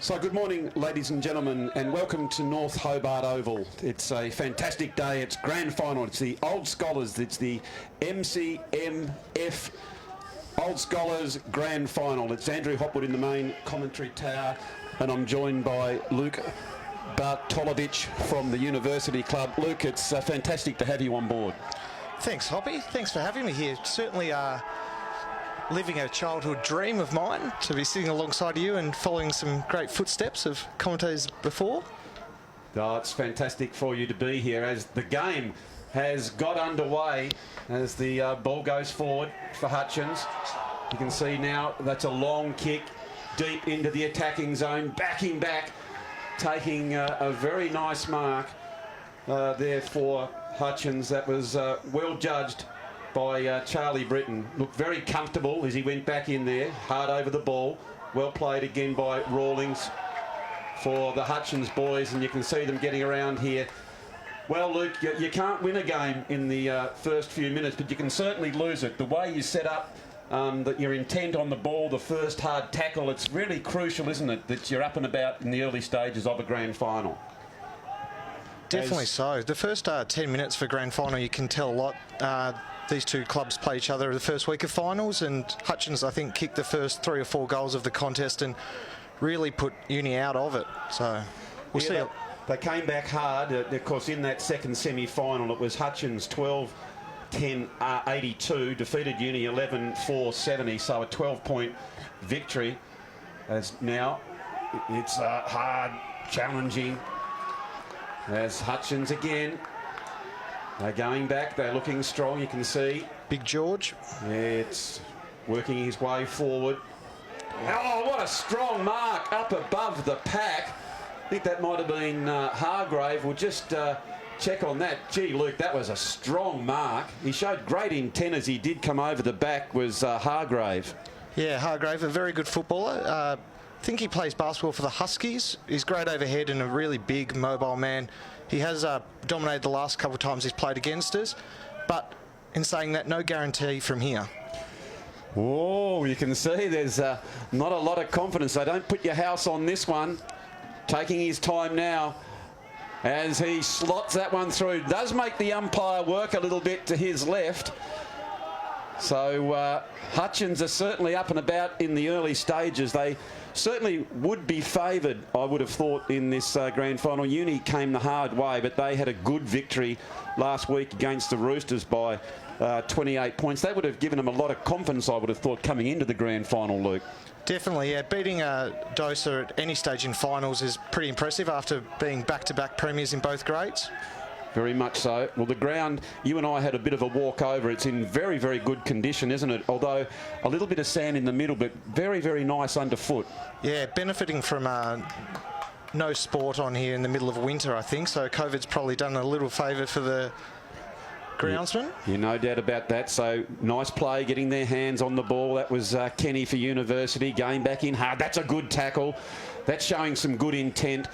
So good morning, ladies and gentlemen, and welcome to North Hobart Oval. It's a fantastic day. It's grand final. It's the Old Scholars. It's the MCMF Old Scholars Grand Final. It's Andrew Hopwood in the main commentary tower, and I'm joined by Luke Bartolovich from the University Club. Luke, it's fantastic to have you on board. Thanks, Hoppy. Thanks for having me here. Certainly living a childhood dream of mine to be sitting alongside you and following some great footsteps of commentators before. Oh, it's fantastic for you to be here as the game has got underway, as the ball goes forward for Hutchins. You can see now that's a long kick deep into the attacking zone, backing back, taking a very nice mark there for Hutchins. That was well judged by Charlie Britton. Looked very comfortable as he went back in there, hard over the ball. Well played again by Rawlings for the Hutchins boys, and you can see them getting around here. Well, Luke, you can't win a game in the first few minutes, but you can certainly lose it. The way you set up, that you're intent on the ball, the first hard tackle, it's really crucial, isn't it, that you're up and about in the early stages of a grand final. Definitely so. The first 10 minutes for grand final, you can tell a lot. These two clubs play each other the first week of finals, and Hutchins, I think, kicked the first 3 or 4 goals of the contest and really put Uni out of it. So we'll see. They came back hard. Of course, in that second semi-final, it was Hutchins 12-10-82, defeated Uni 11-4-70, so a 12-point victory. As now, it's hard, challenging, as Hutchins again. They're going back, they're looking strong, you can see. Big George. Yeah, it's working his way forward. Oh, what a strong mark up above the pack. I think that might have been Hargrave. We'll just check on that. Gee, Luke, that was a strong mark. He showed great intent as he did come over the back, was Hargrave. Yeah, Hargrave, a very good footballer. I think he plays basketball for the Huskies. He's great overhead and a really big, mobile man. He has dominated the last couple of times he's played against us, but in saying that, no guarantee from here. Oh, you can see there's not a lot of confidence. So don't put your house on this one. Taking his time now as he slots that one through. Does make the umpire work a little bit to his left. So Hutchins are certainly up and about in the early stages. They certainly would be favoured, I would have thought, in this grand final. Uni came the hard way, but they had a good victory last week against the Roosters by 28 points. That would have given them a lot of confidence, I would have thought, coming into the grand final, Luke. Definitely, yeah. Beating Dosa at any stage in finals is pretty impressive after being back-to-back premiers in both grades. Very much so. Well, the ground, you and I had a bit of a walk over. It's in very, very good condition, isn't it? Although a little bit of sand in the middle, but very, very nice underfoot. Yeah, benefiting from no sport on here in the middle of winter, I think. So COVID's probably done a little favour for the groundsman. Yeah, no doubt about that. So nice play, getting their hands on the ball. That was Kenny for University, going back in hard. That's a good tackle. That's showing some good intent.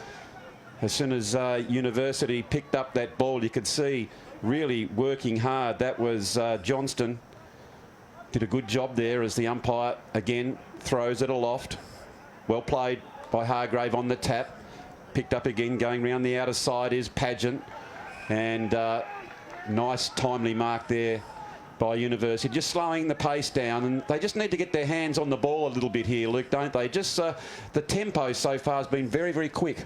As soon as University picked up that ball, you could see really working hard. That was Johnston. Did a good job there as the umpire again throws it aloft. Well played by Hargrave on the tap. Picked up again, going round the outer side is Pageant. And nice timely mark there by University. Just slowing the pace down, and they just need to get their hands on the ball a little bit here, Luke, don't they? Just the tempo so far has been very, very quick.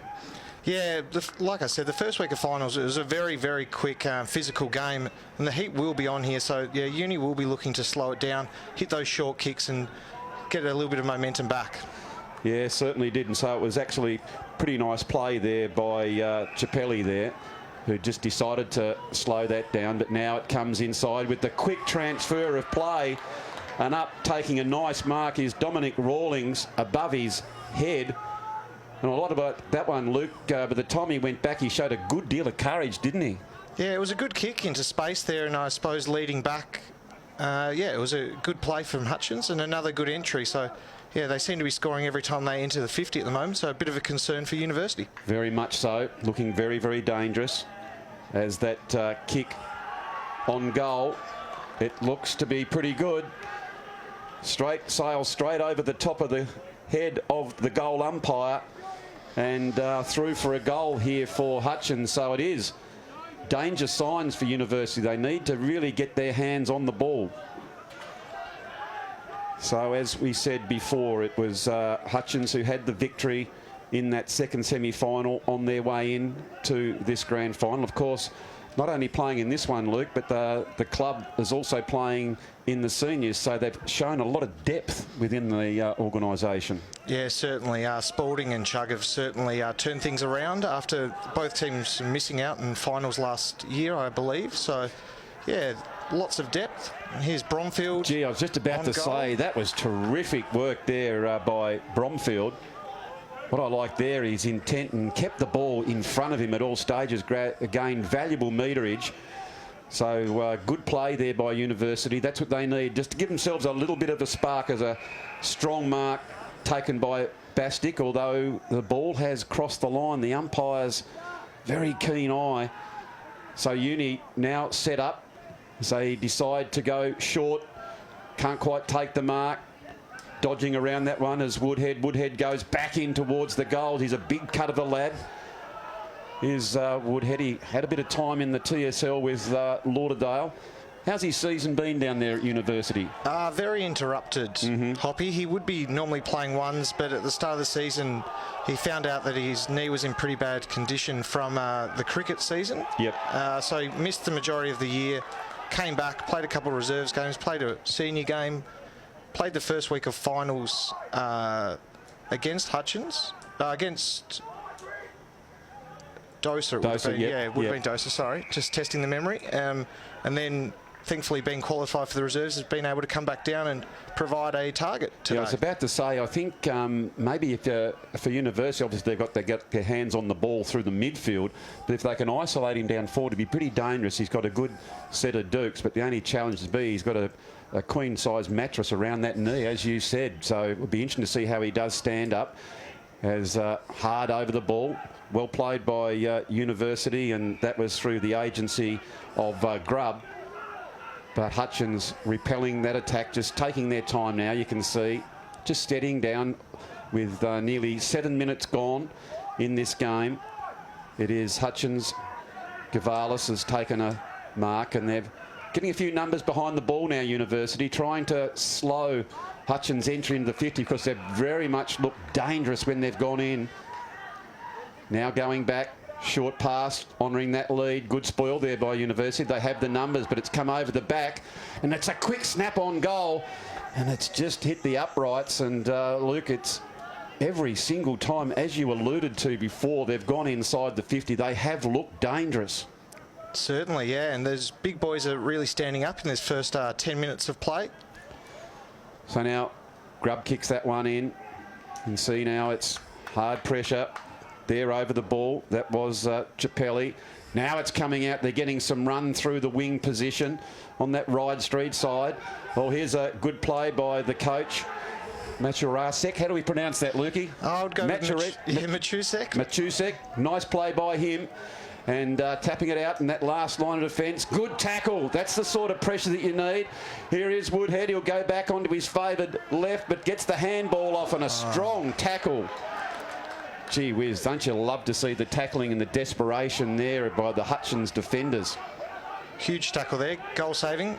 Yeah, like I said, the first week of finals, it was a very, very quick physical game, and the heat will be on here. So, yeah, Uni will be looking to slow it down, hit those short kicks and get a little bit of momentum back. Yeah, certainly did. And so it was actually pretty nice play there by Chappelli there, who just decided to slow that down. But now it comes inside with the quick transfer of play. And up, taking a nice mark, is Dominic Rawlings above his head. And a lot about that one, Luke, by the time he went back, he showed a good deal of courage, didn't he? Yeah, it was a good kick into space there, and I suppose leading back, yeah, it was a good play from Hutchins and another good entry. So, yeah, they seem to be scoring every time they enter the 50 at the moment, so a bit of a concern for University. Very much so, looking very, very dangerous as that kick on goal. It looks to be pretty good. Sails straight over the top of the head of the goal umpire. and through for a goal here for Hutchins. So it is danger signs for University. They need to really get their hands on the ball. So as we said before, it was Hutchins who had the victory in that second semi-final on their way in to this grand final. Of course, not only playing in this one, Luke, but the club is also playing in the seniors, so they've shown a lot of depth within the organisation. Yeah, certainly. Spalding and Chug have certainly turned things around after both teams missing out in finals last year, I believe. So, yeah, lots of depth. Here's Bromfield. Gee, I was just about to say, that was terrific work there by Bromfield. What I like there is intent and kept the ball in front of him at all stages, gained valuable meterage. So good play there by University. That's what they need, just to give themselves a little bit of a spark. As a strong mark taken by Bastic, although the ball has crossed the line. The umpire's very keen eye. So Uni now set up as they decide to go short. Can't quite take the mark. Dodging around that one as Woodhead. Woodhead goes back in towards the goal. He's a big cut of a lad. Here's Woodhead. He had a bit of time in the TSL with Lauderdale. How's his season been down there at University? Very interrupted, Hoppy. He would be normally playing ones, but at the start of the season, he found out that his knee was in pretty bad condition from the cricket season. Yep. So he missed the majority of the year, came back, played a couple of reserves games, played a senior game, played the first week of finals against Hutchins, against Dosa. It would have been, yeah. it would have been Dosa, sorry. Just testing the memory. And then, thankfully, being qualified for the reserves, has been able to come back down and provide a target today. Yeah, I was about to say, I think maybe if for University, obviously they got their hands on the ball through the midfield, but if they can isolate him down forward, it'd be pretty dangerous. He's got a good set of dukes, but the only challenge would be he's got a queen-size mattress around that knee, as you said. So it would be interesting to see how he does stand up. As hard over the ball. Well played by University, and that was through the agency of Grubb. But Hutchins repelling that attack, just taking their time now, you can see. Just steadying down with nearly 7 minutes gone in this game. It is Hutchins. Gavalis has taken a mark, and they're getting a few numbers behind the ball now, University, trying to slow Hutchins entry into the 50 because they've very much looked dangerous when they've gone in. Now going back, short pass, honouring that lead. Good spoil there by University. They have the numbers, but it's come over the back. And it's a quick snap on goal. And it's just hit the uprights. And Luke, it's every single time, as you alluded to before, they've gone inside the 50. They have looked dangerous. Certainly, yeah. And those big boys are really standing up in this first 10 minutes of play. So now Grubb kicks that one in. You can see now it's hard pressure there over the ball. That was Chappelli. Now it's coming out. They're getting some run through the wing position on that Ryde Street side. Well, here's a good play by the coach, Maturasek. How do we pronounce that, Lukey? I would go with Matusek. Matusek. Nice play by him. And tapping it out in that last line of defence. Good tackle. That's the sort of pressure that you need. Here is Woodhead. He'll go back onto his favoured left, but gets the handball off and a strong tackle. Gee whiz, don't you love to see the tackling and the desperation there by the Hutchins defenders. Huge tackle there, goal saving.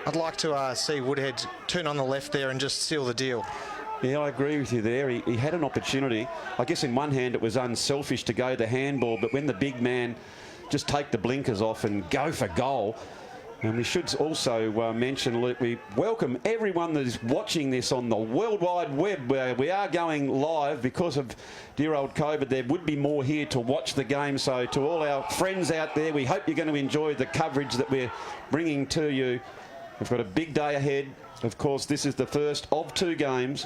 I'd like to see Woodhead turn on the left there and just seal the deal. Yeah, I agree with you there. He had an opportunity. I guess in one hand it was unselfish to go the handball, but when the big man just take the blinkers off and go for goal. And we should also mention, Luke, we welcome everyone that is watching this on the World Wide Web, where we are going live because of dear old COVID. There would be more here to watch the game. So to all our friends out there, we hope you're going to enjoy the coverage that we're bringing to you. We've got a big day ahead. Of course, this is the first of two games.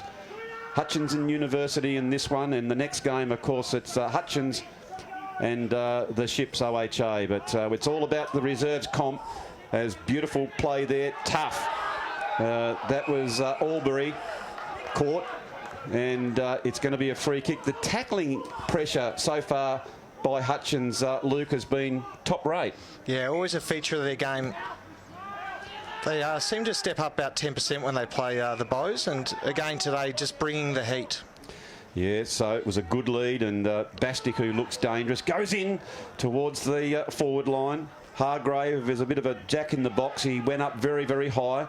Hutchins and University in this one, and the next game, of course, it's Hutchins and the Ships OHA. But it's all about the reserves comp. As beautiful play there, tough. That was Albury caught, and it's going to be a free kick. The tackling pressure so far by Hutchins, Luke, has been top rate. Yeah, always a feature of their game. They seem to step up about 10% when they play the Bows, and again today just bringing the heat. Yeah, so it was a good lead, and Bastic, who looks dangerous, goes in towards the forward line. Hargrave is a bit of a jack in the box. He went up very, very high.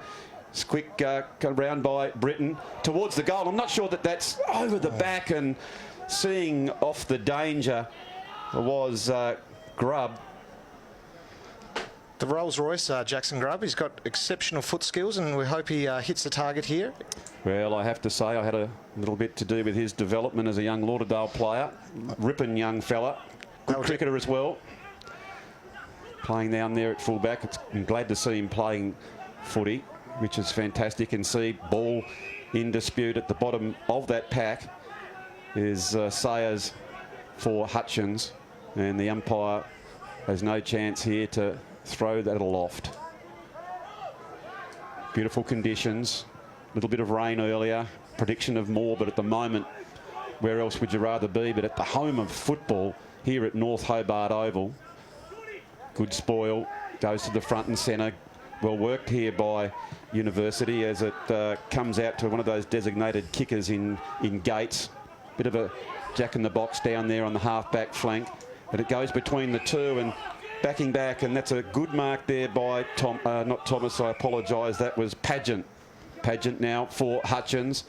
It's quick round by Britton towards the goal. I'm not sure that that's over the back, and seeing off the danger was Grubb. The Rolls Royce, Jackson Grubb, he's got exceptional foot skills, and we hope he hits the target here. Well, I have to say I had a little bit to do with his development as a young Lauderdale player. Ripping young fella. Good cricketer as well. Playing down there at fullback. I'm glad to see him playing footy, which is fantastic. And see ball in dispute at the bottom of that pack is Sayers for Hutchins. And the umpire has no chance here to throw that aloft. Beautiful conditions. A little bit of rain earlier. Prediction of more, but at the moment, where else would you rather be? But at the home of football here at North Hobart Oval. Good spoil. Goes to the front and centre. Well worked here by University as it comes out to one of those designated kickers in Gates. Bit of a jack in the box down there on the half-back flank. But it goes between the two and backing back, and that's a good mark there by not Thomas, I apologise, that was Pageant. Pageant now for Hutchins.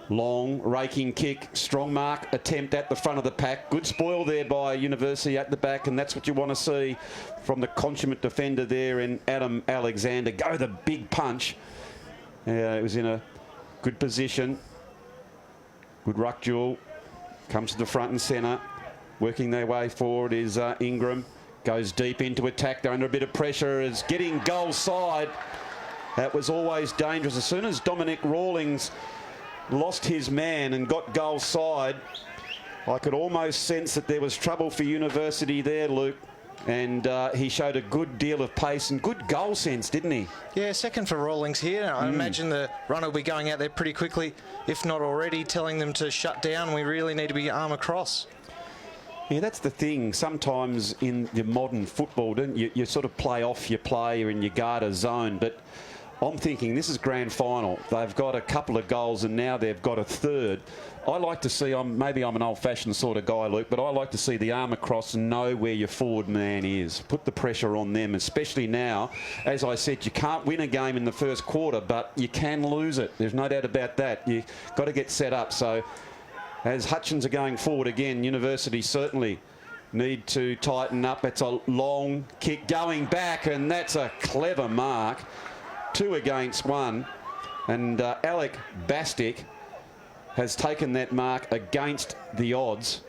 Long, raking kick, strong mark, attempt at the front of the pack. Good spoil there by University at the back, and that's what you want to see from the consummate defender there in Adam Alexander. Go the big punch. It was in a good position. Good ruck duel. Comes to the front and centre. Working their way forward is Ingram. Goes deep into attack. They're under a bit of pressure. Is getting goal side. That was always dangerous. As soon as Dominic Rawlings lost his man and got goal side, I could almost sense that there was trouble for University there, Luke. And he showed a good deal of pace and good goal sense, didn't he? Yeah, second for Rawlings here. I imagine the runner will be going out there pretty quickly, if not already, telling them to shut down. We really need to be arm across. Yeah, that's the thing. Sometimes in the modern football, don't you, you sort of play off your player and you guard a zone. But I'm thinking this is grand final. They've got a couple of goals and now they've got a third. I like to see, maybe I'm an old-fashioned sort of guy, Luke, but I like to see the arm across and know where your forward man is. Put the pressure on them, especially now. As I said, you can't win a game in the first quarter, but you can lose it. There's no doubt about that. You've got to get set up. So as Hutchins are going forward again, University certainly need to tighten up. It's a long kick going back, and that's a clever mark. 2 against 1. And Alec Bastic has taken that mark against the odds,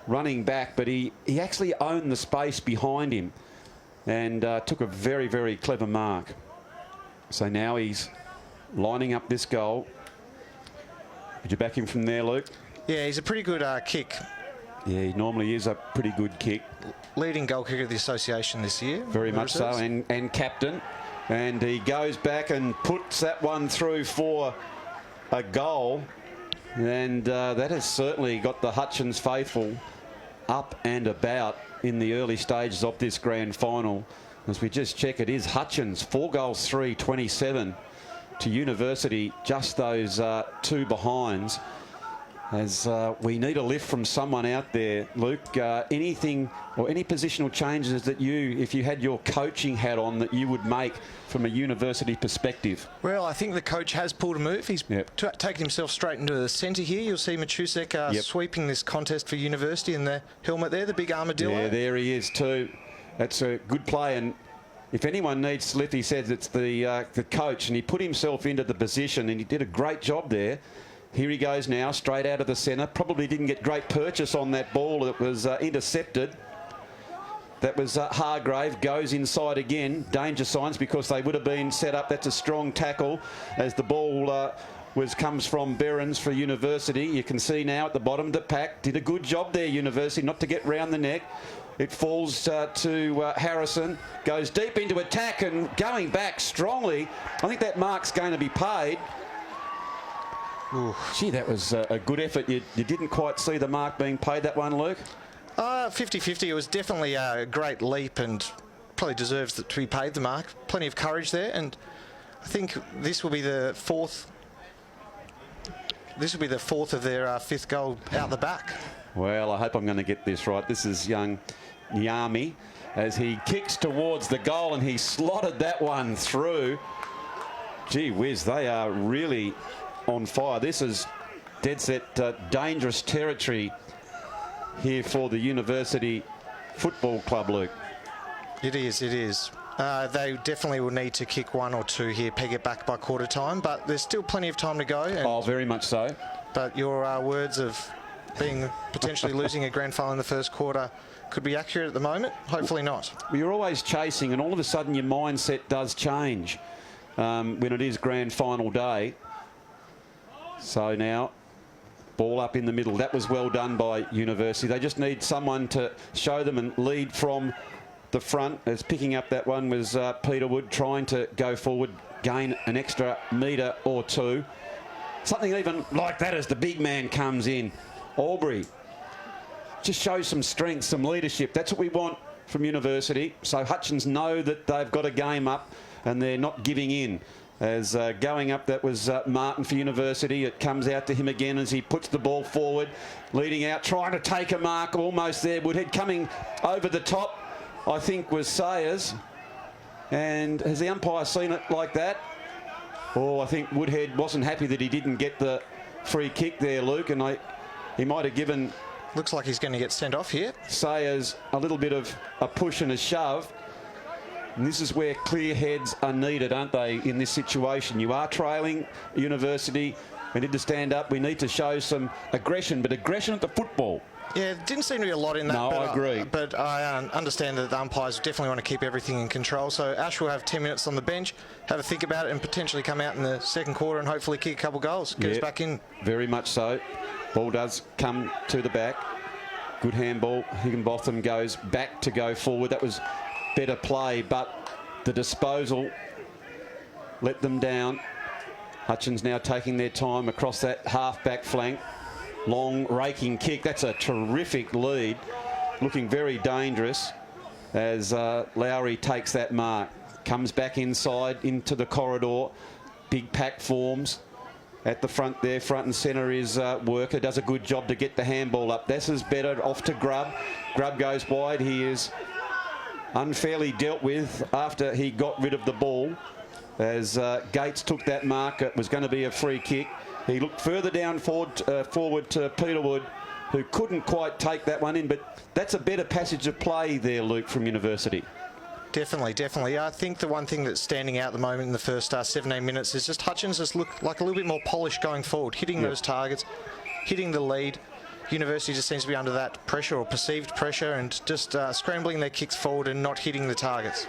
running back, but he actually owned the space behind him and took a very, very clever mark. So now he's lining up this goal. Did you back him from there, Luke? Yeah, he's a pretty good kick. Yeah, he normally is a pretty good kick. Leading goal kicker of the association this year. Very much so, and captain. And he goes back and puts that one through for a goal. And that has certainly got the Hutchins faithful up and about in the early stages of this grand final. As we just check, it is Hutchins, 4 goals, 3, 27 to University, just those 2 behinds. As we need a lift from someone out there. Luke, anything or any positional changes that you, if you had your coaching hat on, that you would make from a University perspective? Well, I think the coach has pulled a move. He's taken himself straight into the centre here. You'll see Matusek sweeping this contest for University in the helmet there, the big armadillo. Yeah, there he is too. That's a good play, and if anyone needs to lift, he says it's the coach, and he put himself into the position and he did a great job there. Here he goes now, straight out of the centre. Probably didn't get great purchase on that ball that was intercepted. That was Hargrave, goes inside again. Danger signs because they would have been set up. That's a strong tackle as the ball comes from Berens for University. You can see now at the bottom the pack. Did a good job there, University, not to get round the neck. It falls to Harrison, goes deep into attack and going back strongly. I think that mark's going to be paid. Ooh. Gee, that was a good effort. You didn't quite see the mark being paid, that one, Luke? 50-50. It was definitely a great leap and probably deserves to be paid the mark. Plenty of courage there, and I think this will be the 4th this will be the fourth of their fifth goal out the back. Well, I hope I'm going to get this right. This is young Nyami as he kicks towards the goal, and he slotted that one through. Gee whiz, they are really on fire. This is dead set dangerous territory here for the University Football Club, Luke. It is, it is. They definitely will need to kick one or two here, peg it back by quarter time, but there's still plenty of time to go. Oh, very much so. But your words of being potentially losing a grand final in the first quarter could be accurate at the moment. Hopefully not. Well, you're always chasing, and all of a sudden your mindset does change when it is grand final day. So now, ball up in the middle. That was well done by University. They just need someone to show them and lead from the front. As picking up that one was Peter Wood, trying to go forward, gain an extra metre or two. Something even like that as the big man comes in. Albury just shows some strength, some leadership. That's what we want from University. So Hutchins know that they've got a game up and they're not giving in. As going up, that was Martin for University. It comes out to him again as he puts the ball forward, leading out, trying to take a mark, almost there. Woodhead coming over the top, I think, was Sayers. And has the umpire seen it like that? Oh, I think Woodhead wasn't happy that he didn't get the free kick there, Luke, and he might have given... Looks like he's going to get sent off here. Sayers a little bit of a push and a shove. And this is where clear heads are needed, aren't they, in this situation? You are trailing University. We need to stand up. We need to show some aggression, but aggression at the football. Yeah, there didn't seem to be a lot in that. No, I agree. But I understand that the umpires definitely want to keep everything in control. So Ash will have 10 minutes on the bench, have a think about it, and potentially come out in the second quarter and hopefully kick a couple goals, get us back in. Very much so. Ball does come to the back. Good handball. Higginbotham goes back to go forward. That was better play, but the disposal let them down. Hutchins now taking their time across that half-back flank. Long raking kick. That's a terrific lead. Looking very dangerous as Lowry takes that mark. Comes back inside into the corridor. Big pack forms at the front there. Front and centre is Worker. Does a good job to get the handball up. This is better off to Grubb. Grubb goes wide. He is unfairly dealt with after he got rid of the ball. As Gates took that mark, it was going to be a free kick. He looked further down forward to Peter Wood, who couldn't quite take that one in, but that's a better passage of play there, Luke, from University. Definitely, definitely. I think the one thing that's standing out at the moment in the first 17 minutes is just Hutchins just looked like a little bit more polished going forward, hitting those targets, hitting the lead. University just seems to be under that pressure or perceived pressure and just scrambling their kicks forward and not hitting the targets.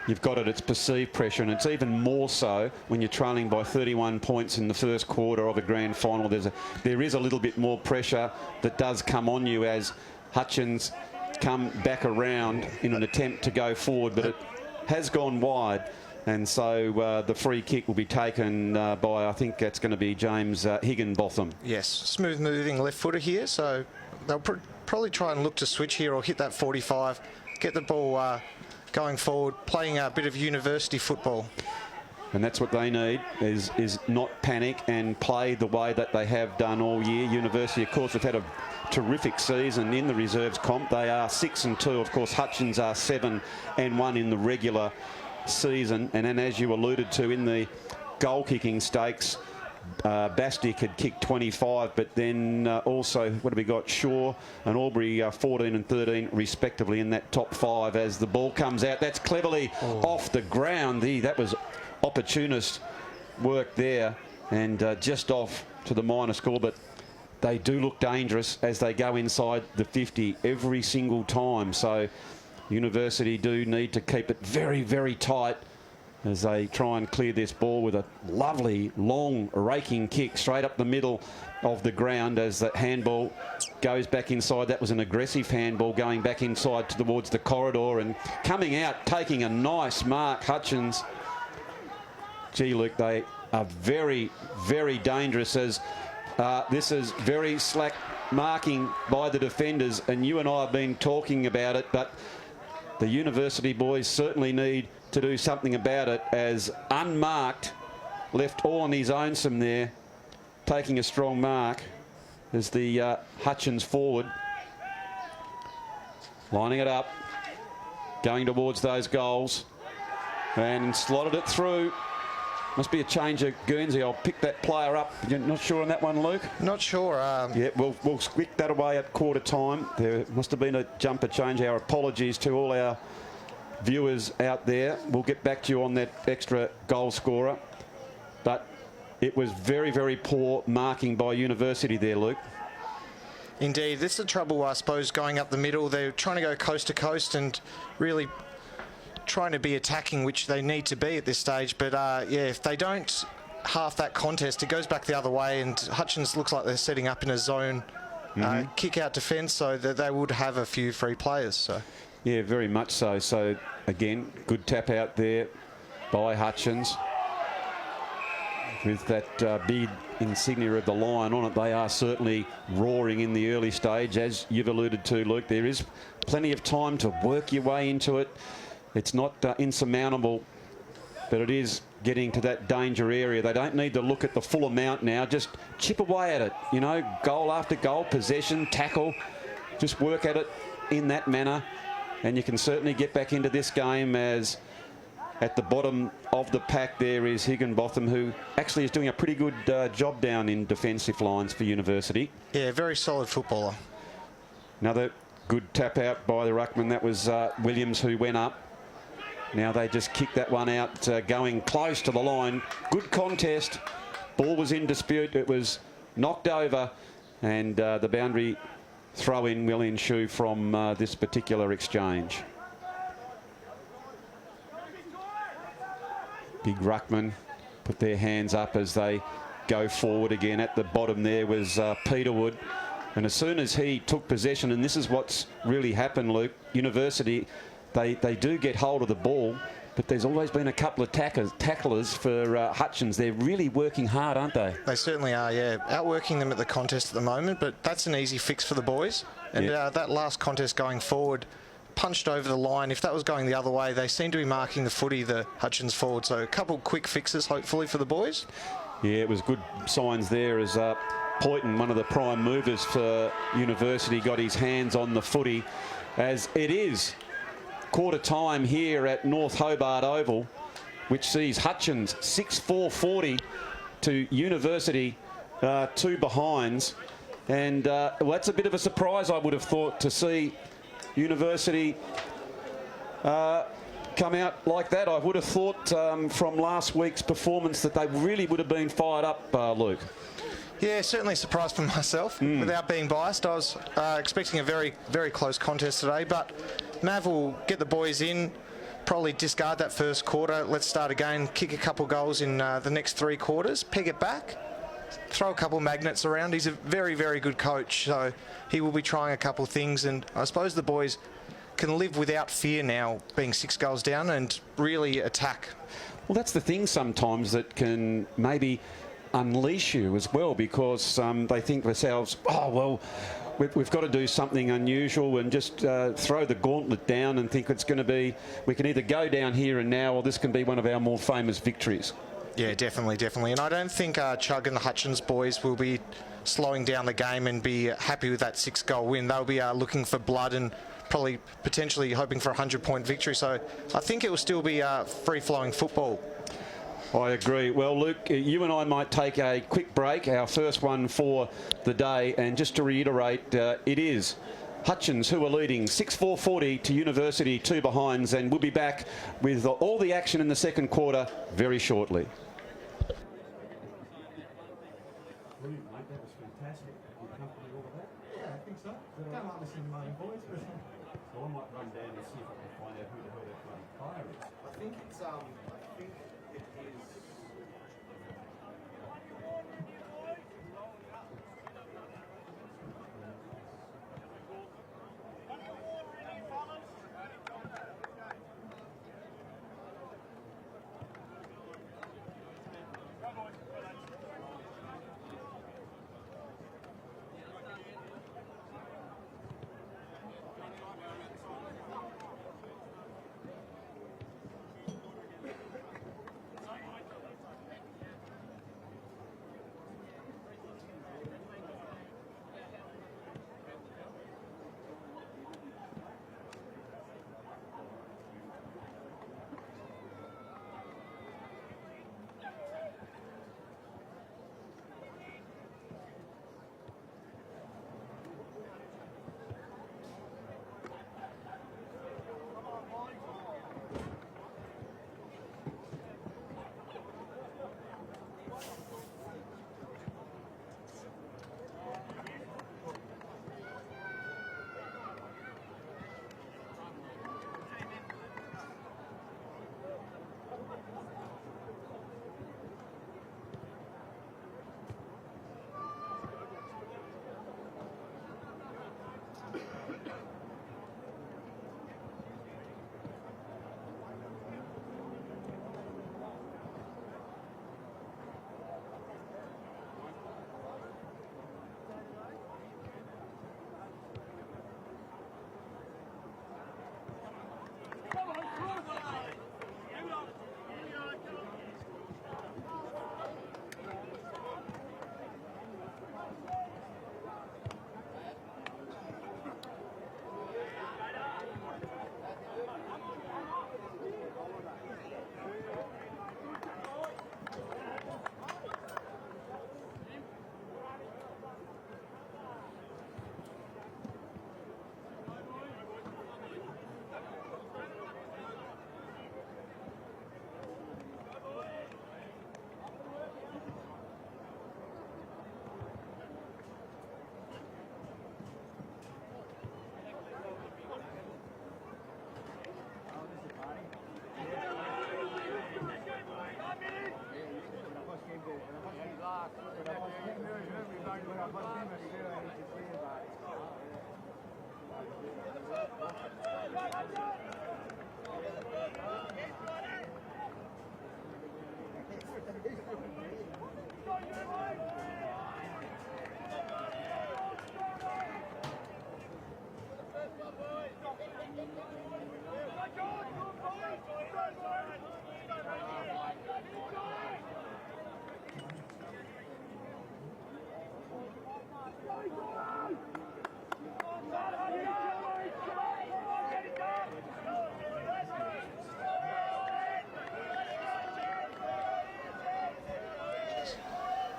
You've got it, it's perceived pressure, and it's even more so when you're trailing by 31 points in the first quarter of a grand final. There is a little bit more pressure that does come on you as Hutchins come back around in an attempt to go forward, but it has gone wide, and so the free kick will be taken by, I think that's going to be James Higginbotham. Yes, smooth moving left footer here, so they'll probably try and look to switch here or hit that 45, get the ball going forward, playing a bit of University football. And that's what they need, is not panic and play the way that they have done all year. University, of course, have had a terrific season in the reserves comp. They are 6-2. Of course, Hutchins are 7-1 in the regular season. And then, as you alluded to, in the goal-kicking stakes, Bastic had kicked 25, but then also, what have we got? Shaw and Albury 14 and 13 respectively in that top 5 as the ball comes out. That's cleverly off the ground. That was opportunist work there and just off to the minor score, but they do look dangerous as they go inside the 50 every single time. So University do need to keep it very, very tight as they try and clear this ball with a lovely long raking kick straight up the middle of the ground as that handball goes back inside. That was an aggressive handball going back inside towards the corridor and coming out, taking a nice mark, Hutchins. Gee, Luke, they are very, very dangerous as this is very slack marking by the defenders, and you and I have been talking about it, but the University boys certainly need to do something about it as Unmarked left all on his own some there. taking a strong mark is the Hutchins forward. Lining it up, going towards those goals, and slotted it through. Must be a change of Guernsey. I'll pick that player up. You're not sure on that one, Luke? Not sure. Yeah, we'll squick that away at quarter time. There must have been a jumper change. Our apologies to all our viewers out there. We'll get back to you on that extra goal scorer. But it was very, very poor marking by University there, Luke. Indeed. This is the trouble, I suppose, going up the middle. They're trying to go coast to coast and really trying to be attacking, which they need to be at this stage. But, yeah, if they don't half that contest, it goes back the other way, and Hutchins looks like they're setting up in a zone kick-out defence, so that they would have a few free players. So, yeah, very much so. So, again, good tap out there by Hutchins. With that big insignia of the lion on it, they are certainly roaring in the early stage, as you've alluded to, Luke. There is plenty of time to work your way into it. It's not insurmountable, but it is getting to that danger area. They don't need to look at the full amount now. Just chip away at it. You know, goal after goal, possession, tackle. Just work at it in that manner, and you can certainly get back into this game. As at the bottom of the pack there is Higginbotham, who actually is doing a pretty good job down in defensive lines for University. Yeah, very solid footballer. Another good tap out by the ruckman. That was Williams, who went up. Now they just kicked that one out, going close to the line. Good contest. Ball was in dispute. It was knocked over, and the boundary throw-in will ensue from this particular exchange. Big ruckman put their hands up as they go forward again. At the bottom there was Peterwood. And as soon as he took possession, and this is what's really happened, Luke, University, they do get hold of the ball, but there's always been a couple of tacklers for Hutchins. They're really working hard, aren't they? They certainly are, yeah. Outworking them at the contest at the moment, but that's an easy fix for the boys. And that last contest going forward, punched over the line. If that was going the other way, they seem to be marking the footy, the Hutchins forward. So a couple quick fixes, hopefully, for the boys. Yeah, it was good signs there as Poyton, one of the prime movers for University, got his hands on the footy, as it is quarter time here at North Hobart Oval, which sees Hutchins 6-4-40 to University 2 behinds. And well, that's a bit of a surprise, I would have thought, to see University come out like that. I would have thought from last week's performance that they really would have been fired up, Luke. Yeah, certainly surprised for myself. Without being biased, I was expecting a very, very close contest today, but Mav will get the boys in, probably discard that first quarter. Let's start again, kick a couple goals in the next 3 quarters, peg it back, throw a couple magnets around. He's a very, very good coach, so he will be trying a couple of things, and I suppose the boys can live without fear now, being 6 goals down, and really attack. Well, that's the thing sometimes that can maybe unleash you as well, because they think to themselves, oh, well, we've got to do something unusual and just throw the gauntlet down and think it's going to be, we can either go down here and now, or this can be one of our more famous victories. Yeah, definitely, definitely. And I don't think Chug and the Hutchins boys will be slowing down the game and be happy with that 6-goal win. They'll be looking for blood and probably potentially hoping for a 100-point victory. So I think it will still be free-flowing football. I agree. Well, Luke, you and I might take a quick break, our first one for the day. And just to reiterate, it is Hutchins who are leading 6-4-40 to University, 2 behinds, and we'll be back with all the action in the second quarter very shortly.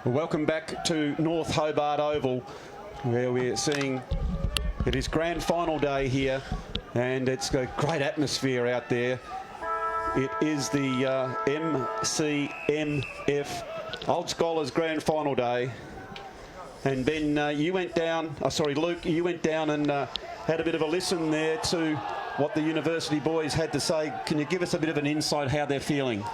Well, welcome back to North Hobart Oval, where we're seeing it is grand final day here, and it's a great atmosphere out there. It is the MCMF Old Scholars Grand Final Day. And Ben, you went down, Luke, you went down and had a bit of a listen there to what the university boys had to say. Can you give us a bit of an insight how they're feeling?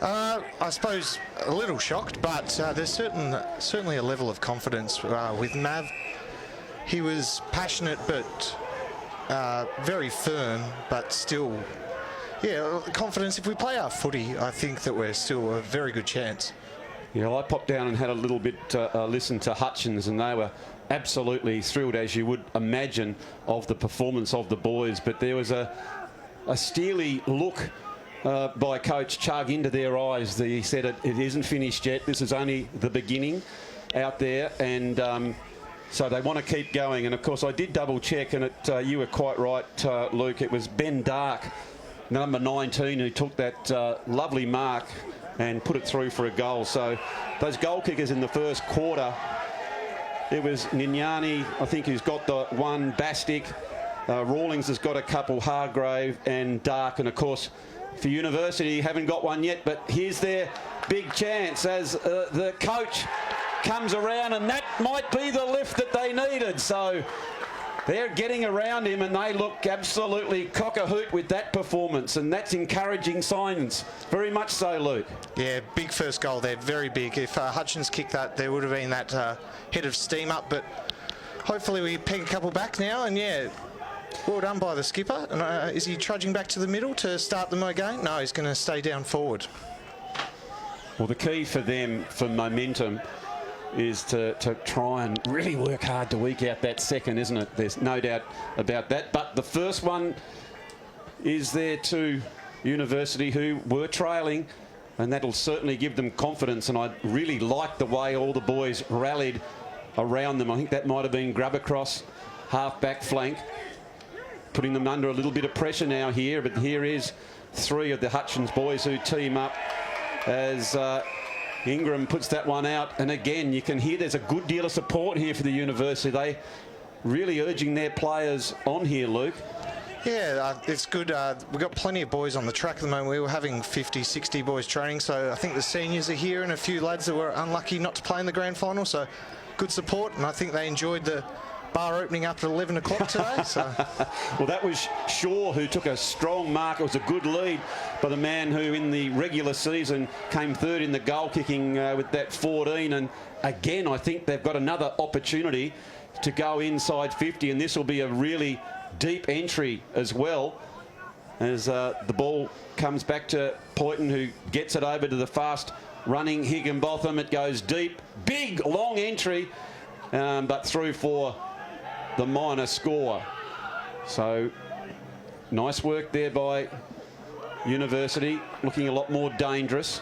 I suppose a little shocked, but there's certainly a level of confidence with Mav. He was passionate but very firm, but still, yeah, confidence. If we play our footy, I think that we're still a very good chance. Yeah, well, I popped down and had a little bit listen to Hutchins, and they were absolutely thrilled, as you would imagine, of the performance of the boys. But there was a steely look by Coach Chug into their eyes. He said it isn't finished yet. This is only the beginning out there, and so they want to keep going. And of course, I did double check, and you were quite right, Luke. It was Ben Dark, number 19, who took that lovely mark and put it through for a goal. So those goal kickers in the first quarter, it was Ninyani, I think, who's got the one, Bastic, Rawlings has got a couple, Hargrave and Dark, and of course for University, haven't got one yet, but here's their big chance as the coach comes around, and that might be the lift that they needed. So they're getting around him, and they look absolutely cock-a-hoot with that performance, and that's encouraging signs. Very much so, Luke. Yeah, big first goal there, very big. If Hutchins kicked that, there would have been that head of steam up, but hopefully we peg a couple back now, and yeah, well done by the skipper. And is he trudging back to the middle to start them again? No, he's going to stay down forward. Well, the key for them, for momentum, is to try and really work hard to eke out that second, isn't it? There's no doubt about that. But the first one is there to University, who were trailing, and that'll certainly give them confidence. And I really like the way all the boys rallied around them. I think that might have been grub across half-back flank, putting them under a little bit of pressure now here. But here is three of the Hutchins boys who team up as Ingram puts that one out. And again, you can hear there's a good deal of support here for the University. They really urging their players on here, Luke. Yeah, it's good. We've got plenty of boys on the track at the moment. We were having 50, 60 boys training, so I think the seniors are here and a few lads that were unlucky not to play in the grand final. So good support, and I think they enjoyed the bar opening up at 11 o'clock today. So. Well, that was Shaw who took a strong mark. It was a good lead by the man who in the regular season came third in the goal kicking with that 14. And again, I think they've got another opportunity to go inside 50, and this will be a really deep entry as well, as the ball comes back to Poyton, who gets it over to the fast running Higginbotham. It goes deep, big long entry, but through for the minor score. So nice work there by University, looking a lot more dangerous.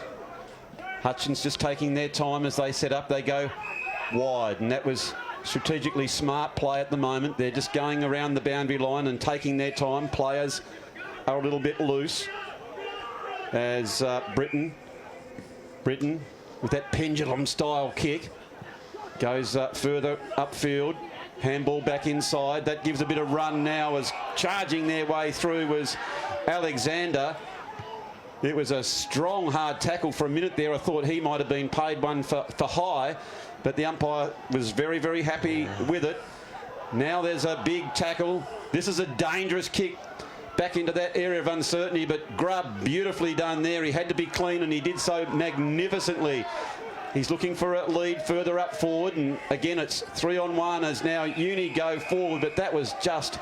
Hutchins just taking their time as they set up. They go wide, and that was strategically smart play at the moment. They're just going around the boundary line and taking their time. Players are a little bit loose as Britton with that pendulum style kick goes further upfield. Handball back inside. That gives a bit of run now as charging their way through was Alexander. It was a strong, hard tackle. For a minute there, I thought he might have been paid one for high, but the umpire was very, very happy with it. Now there's a big tackle. This is a dangerous kick back into that area of uncertainty, but Grubb beautifully done there. He had to be clean, and he did so magnificently. He's looking for a lead further up forward, and again it's 3-on-1 as now Uni go forward, but that was just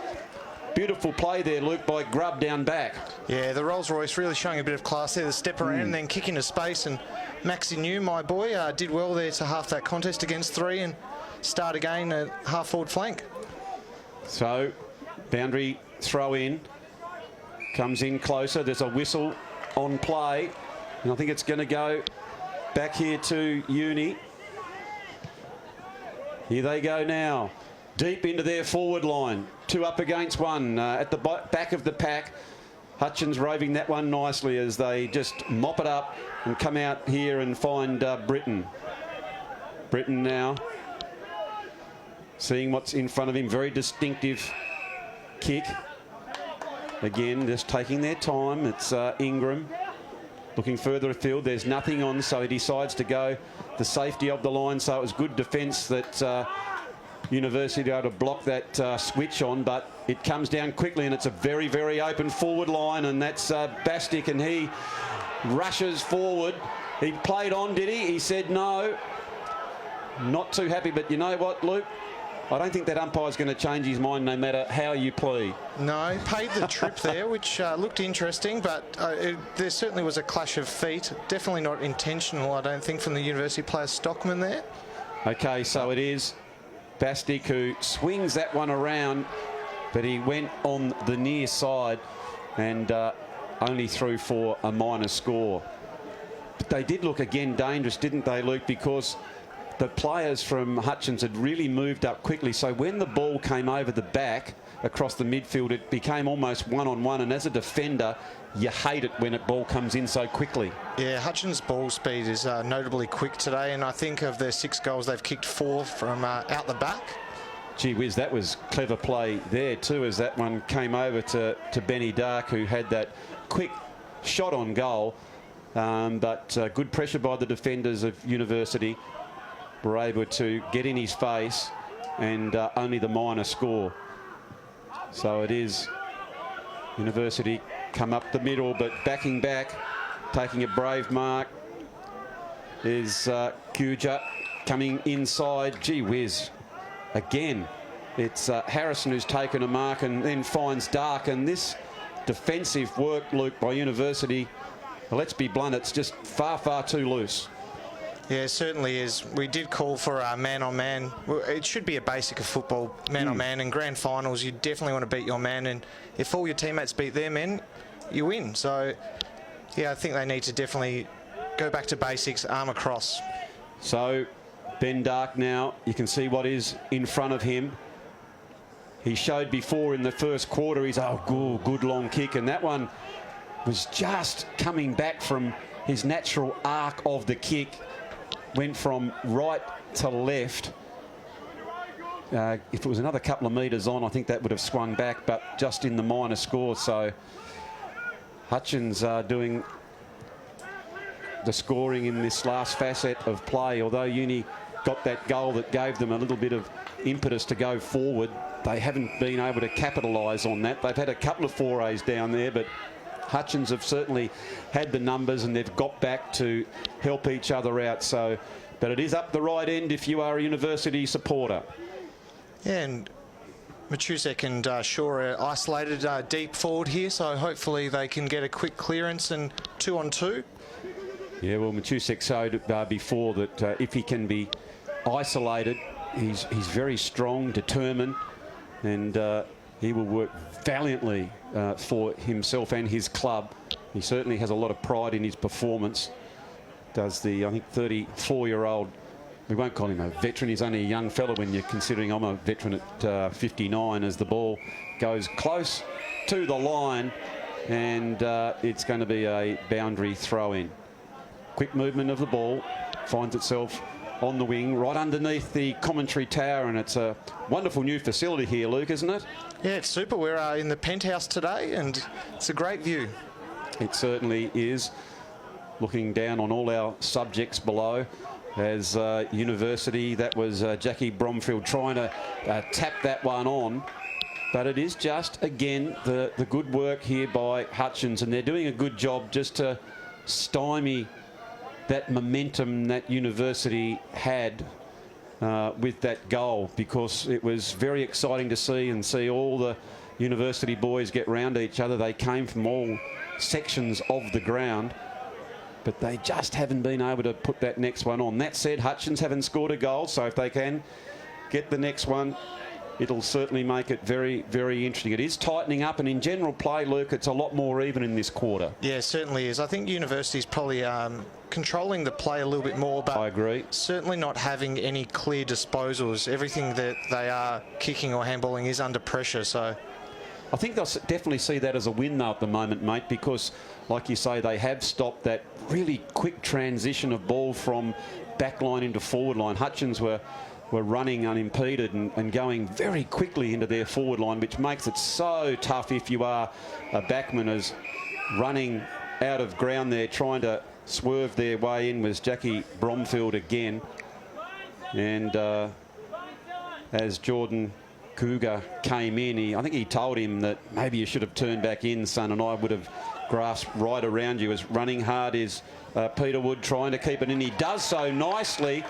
beautiful play there, Luke, by Grubb down back. Yeah, the Rolls-Royce really showing a bit of class there, the step around and then kick into space, and Maxi New, my boy, did well there to half that contest against 3 and start again at half forward flank. So, boundary throw in, comes in closer, there's a whistle on play, and I think it's going to go back here to Uni. Here they go now, deep into their forward line. 2 up against 1 at the back of the pack. Hutchins roving that one nicely as they just mop it up and come out here and find Britton. Britton now seeing what's in front of him. Very distinctive kick. Again, just taking their time. It's Ingram looking further afield. There's nothing on, so he decides to go the safety of the line. So it was good defence that University able to block that switch on, but it comes down quickly, and it's a very, very open forward line, and that's Bastic, and he rushes forward. He played on, did he? He said no. Not too happy, but you know what, Luke? I don't think that umpire's going to change his mind no matter how you plea. No, he paid the trip there, which looked interesting, but there certainly was a clash of feet. Definitely not intentional, I don't think, from the University player Stockman there. Okay, so it is Bastic who swings that one around, but he went on the near side and only threw for a minor score. But they did look again dangerous, didn't they, Luke? Because the players from Hutchins had really moved up quickly. So when the ball came over the back across the midfield, it became almost 1-on-1. And as a defender, you hate it when a ball comes in so quickly. Yeah, Hutchins' ball speed is notably quick today. And I think of their 6 goals, they've kicked 4 from out the back. Gee whiz, that was clever play there too, as that one came over to Benny Dark, who had that quick shot on goal. But good pressure by the defenders of University. Were able to get in his face, and only the minor score. So it is University come up the middle, but backing back, taking a brave mark is Kuja coming inside. Gee whiz, again it's Harrison who's taken a mark and then finds Dark, and this defensive work, Luke, by University, well, let's be blunt, it's just far, far too loose. Yeah, it certainly is. We did call for man-on-man. It should be a basic of football, man-on-man. In grand finals, you definitely want to beat your man, and if all your teammates beat their men, you win. So, yeah, I think they need to definitely go back to basics, arm across. So, Ben Dark now, you can see what is in front of him. He showed before in the first quarter, he's, good long kick, and that one was just coming back from his natural arc of the kick. Went from right to left. If it was another couple of metres on, I think that would have swung back, but just in the minor score. So Hutchins doing the scoring in this last facet of play. Although Uni got that goal that gave them a little bit of impetus to go forward, they haven't been able to capitalise on that. They've had a couple of forays down there, but Hutchins have certainly had the numbers, and they've got back to help each other out. So, but it is up the right end if you are a University supporter. Yeah, and Matusek and Shaw are isolated deep forward here, so hopefully they can get a quick clearance and 2-on-2. Yeah, well, Matusek showed before that if he can be isolated, he's very strong, determined, and he will work valiantly for himself and his club. He certainly has a lot of pride in his performance. Does the, I think, 34-year-old, we won't call him a veteran, he's only a young fella when you're considering I'm a veteran at 59, as the ball goes close to the line, and it's going to be a boundary throw-in. Quick movement of the ball, finds itself on the wing, right underneath the commentary tower, and it's a wonderful new facility here, Luke, isn't it? Yeah, it's super. We're in the penthouse today, and it's a great view. It certainly is. Looking down on all our subjects below, as University, that was Jackie Bromfield trying to tap that one on. But it is just, again, the good work here by Hutchins, and they're doing a good job just to stymie that momentum that University had with that goal, because it was very exciting to see all the University boys get round each other. They came from all sections of the ground, but they just haven't been able to put that next one on. That said, Hutchins haven't scored a goal, so if they can get the next one, it'll certainly make it very, very interesting. It is tightening up, and in general play, Luke, it's a lot more even in this quarter. Yeah, it certainly is. I think University's probably controlling the play a little bit more, but I agree. Certainly not having any clear disposals. Everything that they are kicking or handballing is under pressure, so... I think they'll definitely see that as a win, though, at the moment, mate, because, like you say, they have stopped that really quick transition of ball from back line into forward line. Hutchins were running unimpeded and going very quickly into their forward line, which makes it so tough if you are a backman, as running out of ground there, trying to swerve their way in was Jackie Bromfield again. And as Jordan Cougar came in, I think he told him that maybe you should have turned back in, son, and I would have grasped right around you. As running hard is Peter Wood, trying to keep it in. He does so nicely.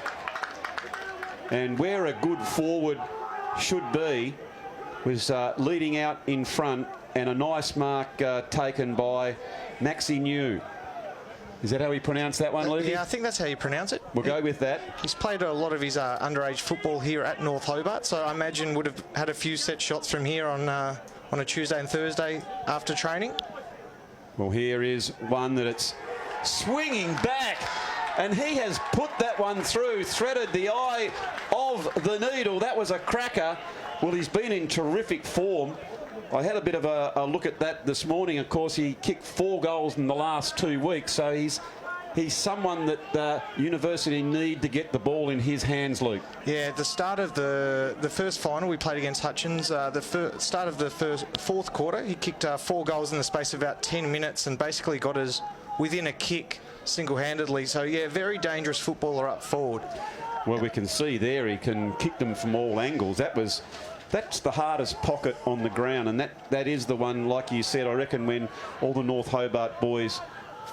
And where a good forward should be was leading out in front, and a nice mark taken by Maxi New. Is that how we pronounce that one, Luke? Yeah, I think that's how you pronounce it. We'll go with that. He's played a lot of his underage football here at North Hobart, so I imagine would have had a few set shots from here on a Tuesday and Thursday after training. Well, here is one that it's swinging back, and he has put that one through, threaded the eye of the needle. That was a cracker. Well, he's been in terrific form. I had a bit of a look at that this morning. Of course, he kicked 4 goals in the last 2 weeks, so he's someone that University need to get the ball in his hands, Luke. Yeah, at the start of the first final we played against Hutchins, start of the fourth quarter, he kicked 4 goals in the space of about 10 minutes and basically got us within a kick single-handedly. So, yeah, very dangerous footballer up forward. Well, we can see there he can kick them from all angles. That's the hardest pocket on the ground, and that is the one, like you said, I reckon when all the North Hobart boys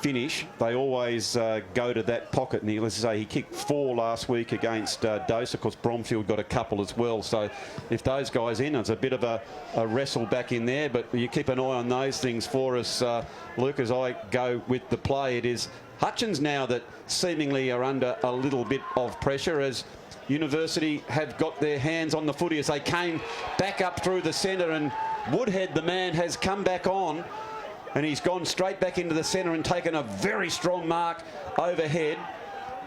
finish, they always go to that pocket. And let's say he kicked 4 last week against Dose. Of course, Bromfield got a couple as well. So if those guys in, it's a bit of a wrestle back in there. But you keep an eye on those things for us, Luke, as I go with the play. It is Hutchins now that seemingly are under a little bit of pressure, as University have got their hands on the footy as they came back up through the centre, and Woodhead, the man, has come back on, and he's gone straight back into the centre and taken a very strong mark overhead.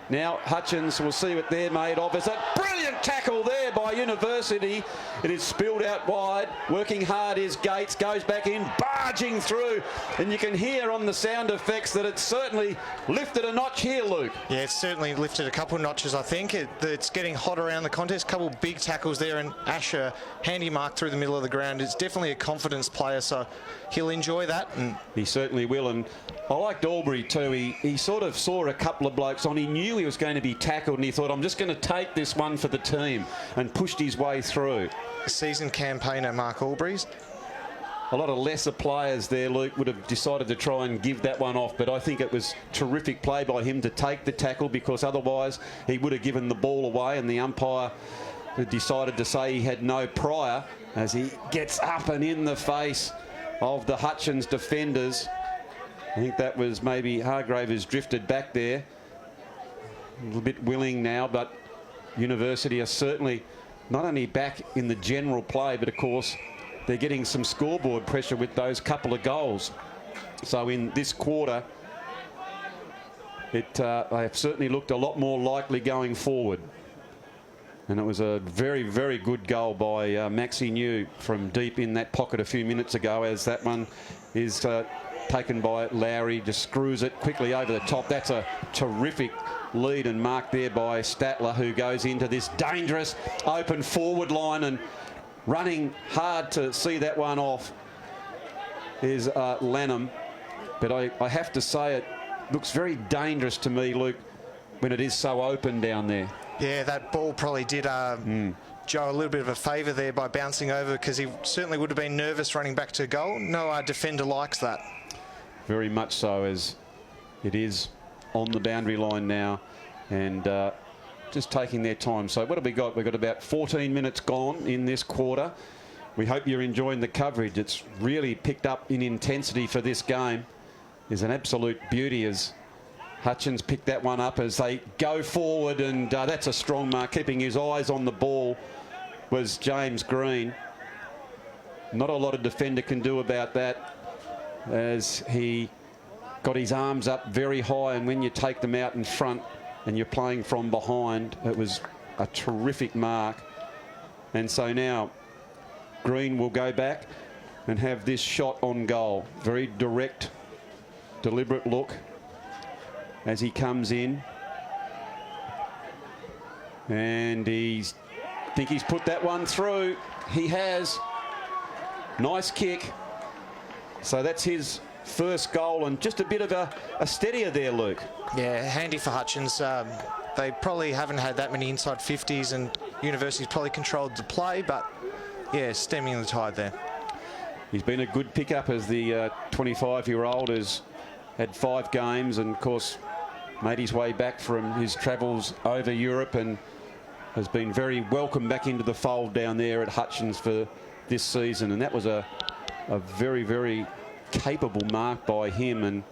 Now Hutchins, will see what they're made of. It's a brilliant tackle there by University. It is spilled out wide. Working hard is Gates, goes back in, barging through. And you can hear on the sound effects that it's certainly lifted a notch here, Luke. Yeah, it's certainly lifted a couple of notches, I think. It's getting hot around the contest. A couple of big tackles there, and Asher, handy mark through the middle of the ground. It's definitely a confidence player, so he'll enjoy that. And he certainly will. And I liked Albury too. He sort of saw a couple of blokes on. He knew he was going to be tackled, and he thought, I'm just going to take this one for the team, and pushed his way through. Seasoned campaigner Mark Albury's. A lot of lesser players there, Luke, would have decided to try and give that one off, but I think it was terrific play by him to take the tackle, because otherwise he would have given the ball away, and the umpire decided to say he had no prior, as he gets up and in the face of the Hutchins defenders. I think that was maybe Hargrave has drifted back there. A little bit willing now, but University are certainly not only back in the general play, but of course they're getting some scoreboard pressure with those couple of goals. So in this quarter, they have certainly looked a lot more likely going forward. And it was a very, very good goal by Maxi New from deep in that pocket a few minutes ago, as that one is taken by Lowry, just screws it quickly over the top. That's a terrific lead and mark there by Statler, who goes into this dangerous open forward line, and running hard to see that one off is Lanham. But I have to say, it looks very dangerous to me, Luke, when it is so open down there. Yeah, that ball probably did Joe a little bit of a favour there by bouncing over, because he certainly would have been nervous running back to goal. No defender likes that. Very much so, as it is on the boundary line now, and just taking their time. So what have we got? We've got about 14 minutes gone in this quarter. We hope you're enjoying the coverage. It's really picked up in intensity for this game. It's an absolute beauty as Hutchins picked that one up as they go forward, and that's a strong mark. Keeping his eyes on the ball was James Green. Not a lot a defender can do about that, as he got his arms up very high, and when you take them out in front and you're playing from behind, it was a terrific mark. And so now Green will go back and have this shot on goal. Very direct, deliberate look as he comes in, and I think he's put that one through. He has. Nice kick. So that's his first goal, and just a bit of a steadier there, Luke. Yeah, handy for Hutchins. They probably haven't had that many inside 50s, and University's probably controlled the play, but yeah, stemming the tide there. He's been a good pickup as the 25-year-old has had 5 games, and of course made his way back from his travels over Europe, and has been very welcome back into the fold down there at Hutchins for this season. And that was a very, very capable mark by him. And